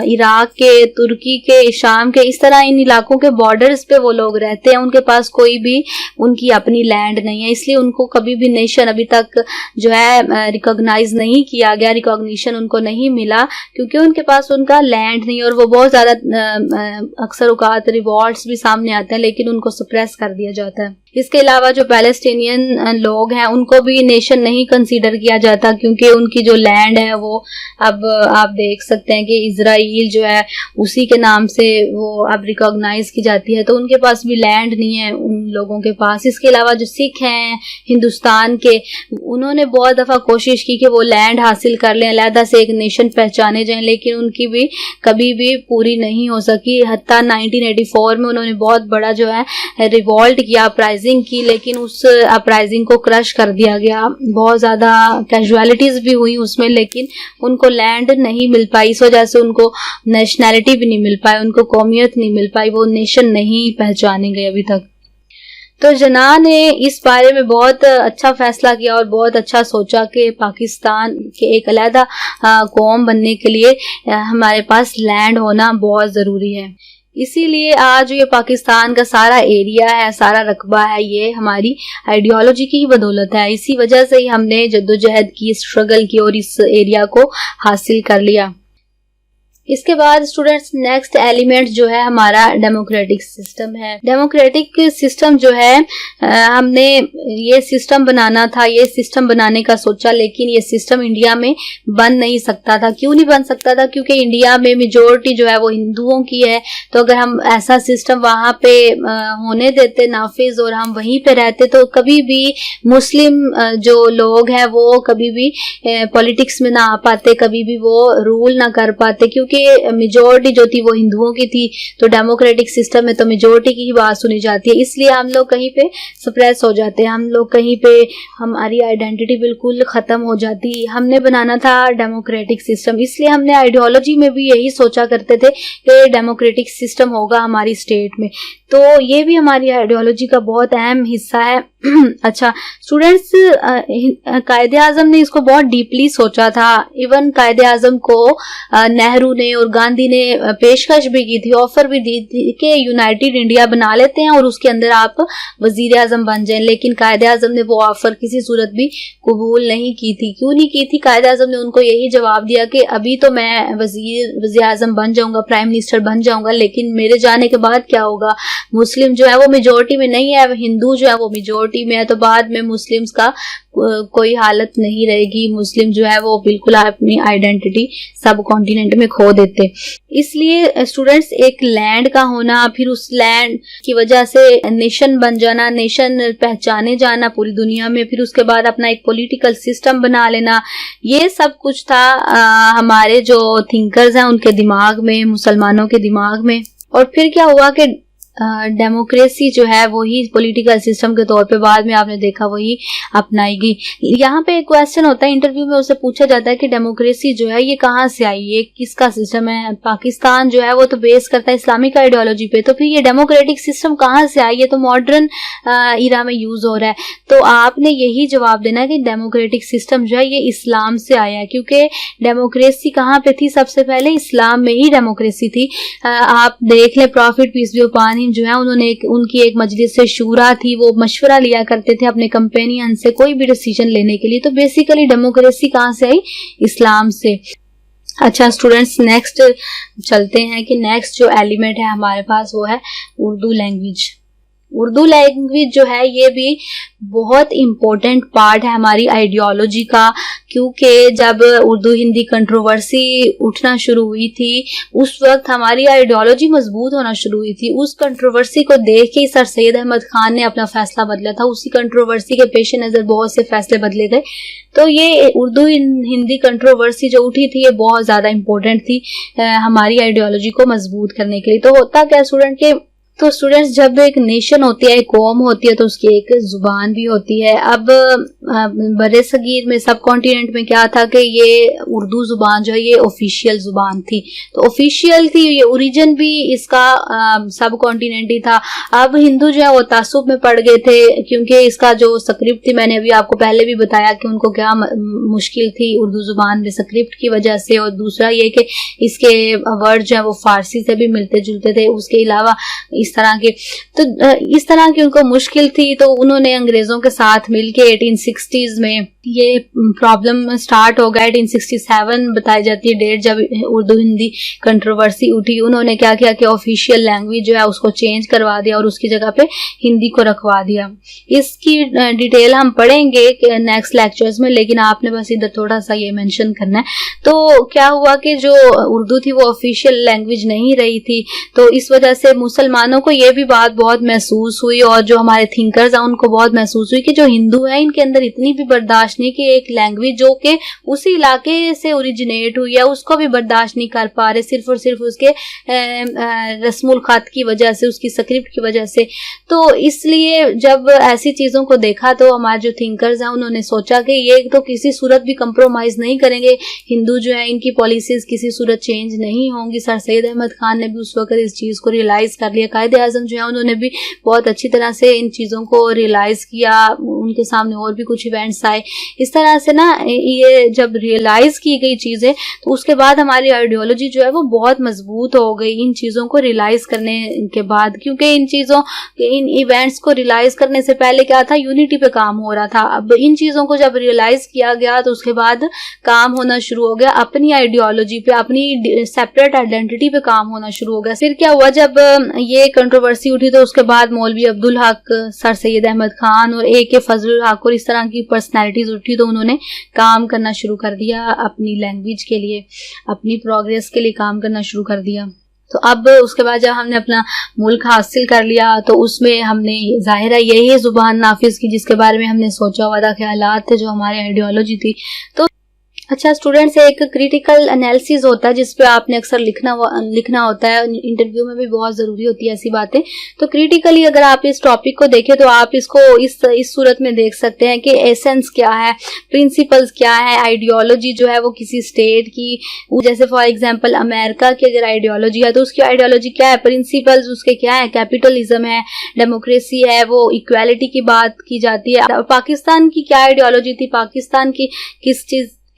इराक के, तुर्की के, शाम के, इस तरह इन इलाकों के बॉर्डर्स पे वो लोग रहते हैं। उनके पास कोई भी उनकी अपनी लैंड नहीं है, इसलिए उनको कभी भी नेशन अभी तक जो है रिकॉग्नाइज नहीं किया गया, रिकॉग्निशन उनको नहीं मिला क्योंकि उनके पास उनका लैंड नहीं। और वो बहुत ज्यादा अक्सर औकात रिवॉर्ड्स भी सामने आते हैं, लेकिन उनको सप्रेस कर दिया जाता है। इसके अलावा जो पैलेस्टीनियन लोग हैं उनको भी नेशन नहीं कंसीडर किया जाता क्योंकि उनकी जो लैंड है वो, अब आप देख सकते हैं कि इजराइल जो है उसी के नाम से वो अब रिकॉग्नाइज की जाती है, तो उनके पास भी लैंड नहीं है उन लोगों के पास। इसके अलावा जो सिख हैं हिंदुस्तान के, उन्होंने बहुत दफा कोशिश की कि वो लैंड हासिल कर लें, अलहदा से एक नेशन पहचाने जाएं, लेकिन उनकी भी कभी भी पूरी नहीं हो सकी। हत्ता 1984 में उन्होंने बहुत बड़ा जो है रिवॉल्ट किया, अपराइजिंग की, लेकिन उस अपराइजिंग को क्रश कर दिया गया। बहुत ज्यादा कैजुअलिटीज भी हुई उसमें, लेकिन उनको लैंड नहीं मिल पाई। इस वजह से उनको नेशनैलिटी भी नहीं मिल पाई, उनको कौमियत नहीं मिल पाई, वो नेशन नहीं पहचाने गए अभी तक। तो जिन्ना ने इस बारे में बहुत अच्छा फैसला किया और बहुत अच्छा सोचा कि पाकिस्तान के एक अलहदा कौम बनने के लिए हमारे पास लैंड होना बहुत ज़रूरी है। इसीलिए आज ये पाकिस्तान का सारा एरिया है, सारा रकबा है, ये हमारी आइडियोलॉजी की ही बदौलत है। इसी वजह से ही हमने जद्दोजहद की, स्ट्रगल की और इस एरिया को हासिल कर लिया। इसके बाद स्टूडेंट्स नेक्स्ट एलिमेंट जो है हमारा डेमोक्रेटिक सिस्टम है। डेमोक्रेटिक सिस्टम जो है हमने ये सिस्टम बनाना था, ये सिस्टम बनाने का सोचा, लेकिन ये सिस्टम इंडिया में बन नहीं सकता था। क्यों नहीं बन सकता था? क्योंकि इंडिया में मेजोरिटी जो है वो हिंदुओं की है। तो अगर हम ऐसा सिस्टम वहां पे होने देते नाफिज और हम वहीं पे रहते तो कभी भी मुस्लिम जो लोग हैं वो कभी भी पॉलिटिक्स में ना आ पाते, कभी भी वो रूल ना कर पाते, क्योंकि मेजोरिटी जो थी वो हिंदुओं की थी। तो डेमोक्रेटिक सिस्टम में तो मेजोरिटी की ही बात सुनी जाती है, इसलिए हम लोग कहीं पे सप्रेस हो जाते हैं, हम लोग कहीं पे हमारी आइडेंटिटी बिल्कुल खत्म हो जाती। हमने बनाना था डेमोक्रेटिक सिस्टम, इसलिए हमने आइडियोलॉजी में भी यही सोचा करते थे कि डेमोक्रेटिक सिस्टम होगा हमारी स्टेट में। तो ये भी हमारी आइडियोलॉजी का बहुत अहम हिस्सा है। अच्छा स्टूडेंट्स, कायदे आजम ने इसको बहुत डीपली सोचा था। इवन कायदे आजम को नेहरू ने और गांधी ने पेशकश भी की थी, ऑफर भी दी थी कि यूनाइटेड इंडिया बना लेते हैं और उसके अंदर आप वजीर आजम बन जाएं, लेकिन कायदे आजम ने वो ऑफर किसी सूरत भी कबूल नहीं की थी। क्यों नहीं की थी? कायदे आजम ने उनको यही जवाब दिया कि अभी तो मैं वजीर आजम बन जाऊंगा, प्राइम मिनिस्टर बन जाऊंगा, लेकिन मेरे जाने के बाद क्या होगा? मुस्लिम जो है वो मेजोरिटी में नहीं है, हिंदू जो है वो मेजोरिटी में है, तो बाद में मुस्लिम्स का कोई हालत नहीं रहेगी। मुस्लिम जो है वो बिल्कुल अपनी आइडेंटिटी सब कॉन्टिनेंट में खो देते। इसलिए स्टूडेंट्स, एक लैंड का होना, फिर उस लैंड की वजह से नेशन बन जाना, नेशन पहचाने जाना पूरी दुनिया में, फिर उसके बाद अपना एक पॉलिटिकल सिस्टम बना लेना, ये सब कुछ था हमारे जो थिंकर्स हैं उनके दिमाग में, मुसलमानों के दिमाग में। और फिर क्या हुआ कि डेमोक्रेसी जो है वही पॉलिटिकल सिस्टम के तौर पे बाद में आपने देखा वही अपनाई गई। यहाँ पे एक क्वेश्चन होता है इंटरव्यू में, उससे पूछा जाता है कि डेमोक्रेसी जो है ये कहाँ से आई, ये किसका सिस्टम है? पाकिस्तान जो है वो तो बेस करता है इस्लामिक आइडियोलॉजी पे, तो फिर ये डेमोक्रेटिक सिस्टम कहाँ से आई? ये तो मॉडर्न इरा में यूज हो रहा है। तो आपने यही जवाब देना है कि डेमोक्रेटिक सिस्टम जो है ये इस्लाम से आया है, क्योंकि डेमोक्रेसी कहाँ पे थी? सबसे पहले इस्लाम में ही डेमोक्रेसी थी। आप देख लें prophet peace be upon him जो है उन्होंने उनकी एक मजलिस से शूरा थी, वो मशवरा लिया करते थे अपने कंपेनियन से कोई भी डिसीजन लेने के लिए। तो बेसिकली डेमोक्रेसी कहाँ से आई? इस्लाम से। अच्छा स्टूडेंट्स, नेक्स्ट चलते हैं कि नेक्स्ट जो एलिमेंट है हमारे पास वो है उर्दू लैंग्वेज। उर्दू लैंग्वेज जो है ये भी बहुत इम्पोर्टेंट पार्ट है हमारी आइडियोलॉजी का, क्योंकि जब उर्दू हिंदी कंट्रोवर्सी उठना शुरू हुई थी उस वक्त हमारी आइडियोलॉजी मजबूत होना शुरू हुई थी। उस कंट्रोवर्सी को देख के सर सैयद अहमद खान ने अपना फैसला बदला था, उसी कंट्रोवर्सी के पेश नज़र बहुत से फैसले बदले गए। तो ये उर्दू हिंदी कंट्रोवर्सी जो उठी थी ये बहुत ज़्यादा इम्पोर्टेंट थी हमारी आइडियोलॉजी को मजबूत करने के लिए। तो होता क्या स्टूडेंट के, तो स्टूडेंट्स जब एक नेशन होती है, एक कौम होती है, तो उसकी एक जुबान भी होती है। अब बड़े सगीर में सब कॉन्टिनेंट में क्या था कि ये उर्दू जुबान जो है ये ऑफिशियल जुबान थी, तो ऑफिशियल थी, ये ओरिजिन भी इसका सब कॉन्टिनेंट ही था। अब हिंदू जो है वो तासुब में पड़ गए थे, क्योंकि इसका जो स्क्रिप्ट थी, मैंने अभी आपको पहले भी बताया कि उनको क्या मुश्किल थी उर्दू जुबान में स्क्रिप्ट की वजह से, और दूसरा ये कि इसके वर्ड जो है वो फारसी से भी मिलते जुलते थे, उसके अलावा इस तरह के, तो इस तरह की उनको मुश्किल थी। तो उन्होंने अंग्रेजों के साथ मिलके 1860s में ये प्रॉब्लम स्टार्ट हो गया। 1867 बताई जाती है डेट जब उर्दू हिंदी कंट्रोवर्सी उठी। उन्होंने क्या किया कि ऑफिशियल लैंग्वेज जो है उसको चेंज करवा दिया और उसकी जगह पे हिंदी को रखवा दिया। इसकी डिटेल हम पढ़ेंगे नेक्स्ट लेक्चर्स में, लेकिन आपने बस इधर थोड़ा सा ये मेंशन करना है। तो क्या हुआ कि जो उर्दू थी वो ऑफिशियल लैंग्वेज नहीं रही थी, तो इस वजह से मुसलमानों को ये भी बात बहुत महसूस हुई, और जो हमारे थिंकर्स हैं उनको बहुत महसूस हुई कि जो हिंदू है इनके अंदर इतनी भी बर्दाश्त नहीं कि एक लैंग्वेज जो कि उसी इलाके से ओरिजिनेट हुई है उसको भी बर्दाश्त नहीं कर पा रहे, सिर्फ और सिर्फ उसके रस्मुल खत की वजह से, उसकी स्क्रिप्ट की वजह से। तो इसलिए जब ऐसी चीजों को देखा तो हमारे जो थिंकर्स हैं उन्होंने सोचा कि ये तो किसी सूरत भी कंप्रोमाइज नहीं करेंगे, हिंदू जो है इनकी पॉलिसीज किसी सूरत चेंज नहीं होंगी। सर सैयद अहमद खान ने भी उस वक्त इस चीज को रियलाइज कर लिया। कायदे आजम जो है उन्होंने भी बहुत अच्छी तरह से इन चीजों को रियलाइज किया, उनके सामने और भी कुछ इवेंट्स आए। इस तरह से ना ये जब रियलाइज की गई चीजें तो उसके बाद हमारी आइडियोलॉजी जो है वो बहुत मजबूत हो गई इन चीजों को रियलाइज करने के बाद, क्योंकि इन इवेंट्स को रियलाइज करने से पहले क्या था, यूनिटी पे काम हो रहा था। अब इन चीजों को जब रियलाइज किया गया तो उसके बाद काम होना शुरू हो गया अपनी आइडियोलॉजी पे, अपनी सेपरेट आइडेंटिटी पे काम होना शुरू हो गया। फिर क्या हुआ, जब ये कंट्रोवर्सी उठी तो उसके बाद मौलवी अब्दुल हक, सर सैयद अहमद खान और ए के फजलुल हक और इस तरह की पर्सनैलिटीज उठी तो उन्होंने काम करना शुरू कर दिया अपनी लैंग्वेज के लिए, अपनी प्रोग्रेस के लिए काम करना शुरू कर दिया। तो अब उसके बाद जब हमने अपना मुल्क हासिल कर लिया तो उसमें हमने जाहिर है यही जुबान नाफिज की जिसके बारे में हमने सोचा हुआ था, ख्यालात थे जो हमारी आइडियोलॉजी थी। तो अच्छा स्टूडेंट्स, एक क्रिटिकल एनालिसिस होता है जिस पे आपने अक्सर लिखना होता है, इंटरव्यू में भी बहुत ज़रूरी होती है ऐसी बातें। तो क्रिटिकली अगर आप इस टॉपिक को देखें तो आप इसको इस सूरत में देख सकते हैं कि एसेंस क्या है, प्रिंसिपल्स क्या है, आइडियोलॉजी जो है वो किसी स्टेट की, जैसे फॉर एग्जांपल अमेरिका की अगर आइडियोलॉजी है तो उसकी आइडियोलॉजी क्या है, प्रिंसिपल्स उसके क्या है, कैपिटलिज्म है, डेमोक्रेसी है, वो इक्वालिटी की बात की जाती है। पाकिस्तान की क्या आइडियोलॉजी थी, पाकिस्तान की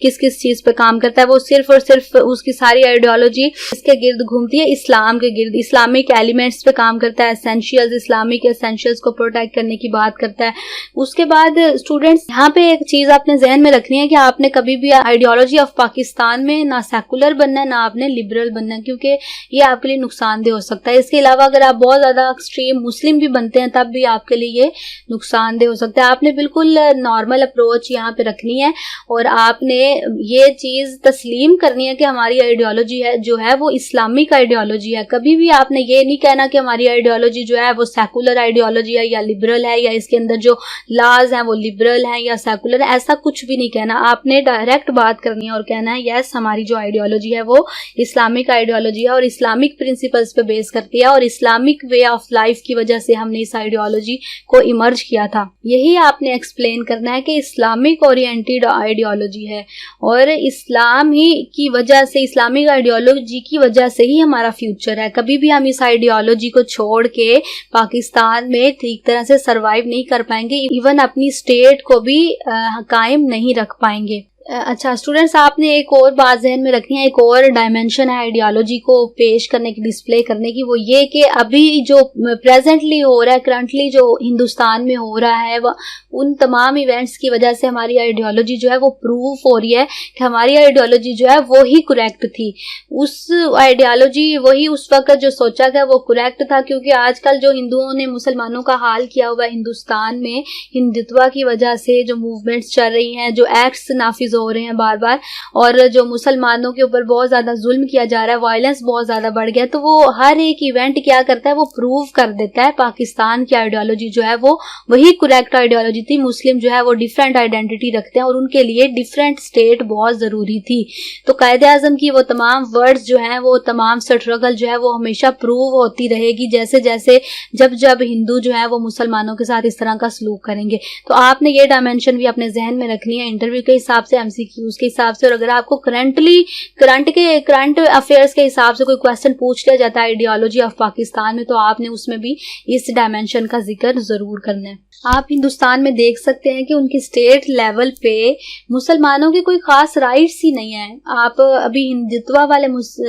किस चीज पे काम करता है, वो सिर्फ और सिर्फ उसकी सारी आइडियोलॉजी इसके गिर्द घूमती है, इस्लाम के गिर्द, इस्लामिक एलिमेंट्स पे काम करता है, एसेंशियल्स, इस्लामिक एसेंशियल्स को प्रोटेक्ट करने की बात करता है। उसके बाद स्टूडेंट्स यहाँ पे एक चीज आपने जहन में रखनी है कि आपने कभी भी आइडियोलॉजी ऑफ पाकिस्तान में ना सेकुलर बनना है ना आपने लिबरल बनना है, क्योंकि ये आपके लिए नुकसानदेह हो सकता है। इसके अलावा अगर आप बहुत ज्यादा एक्सट्रीम मुस्लिम भी बनते हैं तब भी आपके लिए ये नुकसानदेह हो सकता है। आपने बिल्कुल नॉर्मल अप्रोच यहाँ पे रखनी है और आपने ये चीज तस्लीम करनी है कि हमारी आइडियोलॉजी है जो है वो इस्लामिक आइडियोलॉजी है। कभी भी आपने ये नहीं कहना कि हमारी आइडियोलॉजी जो है वो सेकुलर आइडियोलॉजी है या लिबरल है, या इसके अंदर जो लॉज हैं वो लिबरल हैं या सेकुलर है, ऐसा कुछ भी नहीं कहना। आपने डायरेक्ट बात करनी है और कहना है यस हमारी जो आइडियोलॉजी है वो इस्लामिक आइडियोलॉजी है और इस्लामिक प्रिंसिपल्स पे बेस करती है और इस्लामिक वे ऑफ लाइफ की वजह से हमने इस आइडियोलॉजी को इमर्ज किया था। यही आपने एक्सप्लेन करना है कि इस्लामिक ओरिएंटेड आइडियोलॉजी है और इस्लाम ही की वजह से, इस्लामिक आइडियोलॉजी की वजह से ही हमारा फ्यूचर है। कभी भी हम इस आइडियोलॉजी को छोड़ के पाकिस्तान में ठीक तरह से सरवाइव नहीं कर पाएंगे, इवन अपनी स्टेट को भी कायम नहीं रख पाएंगे। अच्छा स्टूडेंट्स, आपने एक और बात ज़हन में रखनी है, एक और डायमेंशन है आइडियोलॉजी को पेश करने की, डिस्प्ले करने की, वो ये कि अभी जो प्रेजेंटली हो रहा है, करंटली जो हिंदुस्तान में हो रहा है, उन तमाम इवेंट्स की वजह से हमारी आइडियोलॉजी जो है वो प्रूव हो रही है कि हमारी आइडियोलॉजी जो है वो ही करेक्ट थी। उस आइडियोलॉजी वही उस वक्त जो सोचा गया वो करेक्ट था, क्योंकि आजकल जो हिंदुओं ने मुसलमानों का हाल किया हुआ है हिंदुस्तान में हिंदुत्व की वजह से, जो मूवमेंट्स चल रही हैं, जो एक्ट्स नाफिज हो रहे हैं बार बार, और जो मुसलमानों के ऊपर बहुत ज्यादा जुल्म किया जा रहा है, वायलेंस बहुत ज्यादा बढ़ गया, तो वो हर एक इवेंट क्या करता है, वो प्रूव कर देता है पाकिस्तान की आइडियोलॉजी जो है वो वही करेक्ट आइडियोलॉजी थी। मुस्लिम जो है वो डिफरेंट आइडेंटिटी रखते हैं और उनके लिए डिफरेंट स्टेट बहुत जरूरी थी। तो कायदे आजम की वो तमाम वर्ड्स जो है, वो तमाम स्ट्रगल जो है वो हमेशा प्रूव होती रहेगी जैसे जैसे जब हिंदू जो है वो मुसलमानों के साथ इस तरह का सलूक करेंगे। तो आपने ये डायमेंशन भी अपने जहन में रखनी है इंटरव्यू के हिसाब से, एमसीक्यूज के हिसाब से, और अगर आपको करंट अफेयर्स के हिसाब से कोई क्वेश्चन पूछ लिया जाता है आइडियोलॉजी ऑफ पाकिस्तान में, तो आपने उसमें भी इस डायमेंशन का जिक्र जरूर करना है। आप हिंदुस्तान में देख सकते हैं कि उनकी स्टेट लेवल पे मुसलमानों के कोई खास राइट्स ही नहीं है। आप अभी हिंदुत्व वाले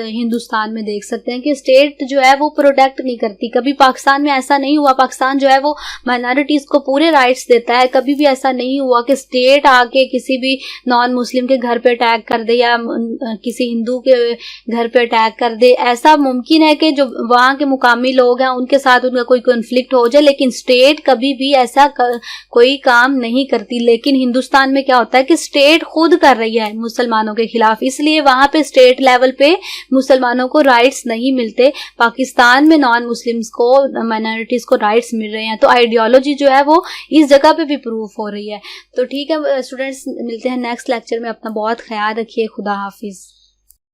हिंदुस्तान में देख सकते हैं कि स्टेट जो है वो प्रोटेक्ट नहीं करती। कभी पाकिस्तान में ऐसा नहीं हुआ, पाकिस्तान जो है वो माइनॉरिटीज को पूरे राइट्स देता है। कभी भी ऐसा नहीं हुआ कि स्टेट आके किसी भी नॉन मुस्लिम के घर पे अटैक कर दे या किसी हिंदू के घर पे अटैक कर दे। ऐसा मुमकिन है कि जो वहाँ के मुकामी लोग हैं उनके साथ उनका कोई कॉन्फ्लिक्ट हो जाए, लेकिन स्टेट कभी भी ऐसा कोई काम नहीं करती। लेकिन हिंदुस्तान में क्या होता है कि स्टेट खुद कर रही है मुसलमानों के खिलाफ, इसलिए वहां पे स्टेट लेवल पे मुसलमानों को राइट्स नहीं मिलते। पाकिस्तान में नॉन मुस्लिम्स को, माइनॉरिटीज को राइट्स मिल रहे हैं। तो आइडियोलॉजी जो है वो इस जगह पे भी प्रूफ हो रही है। तो ठीक है स्टूडेंट्स, मिलते हैं नेक्स्ट लेक्चर में। अपना बहुत ख्याल रखिए। खुदा हाफिज।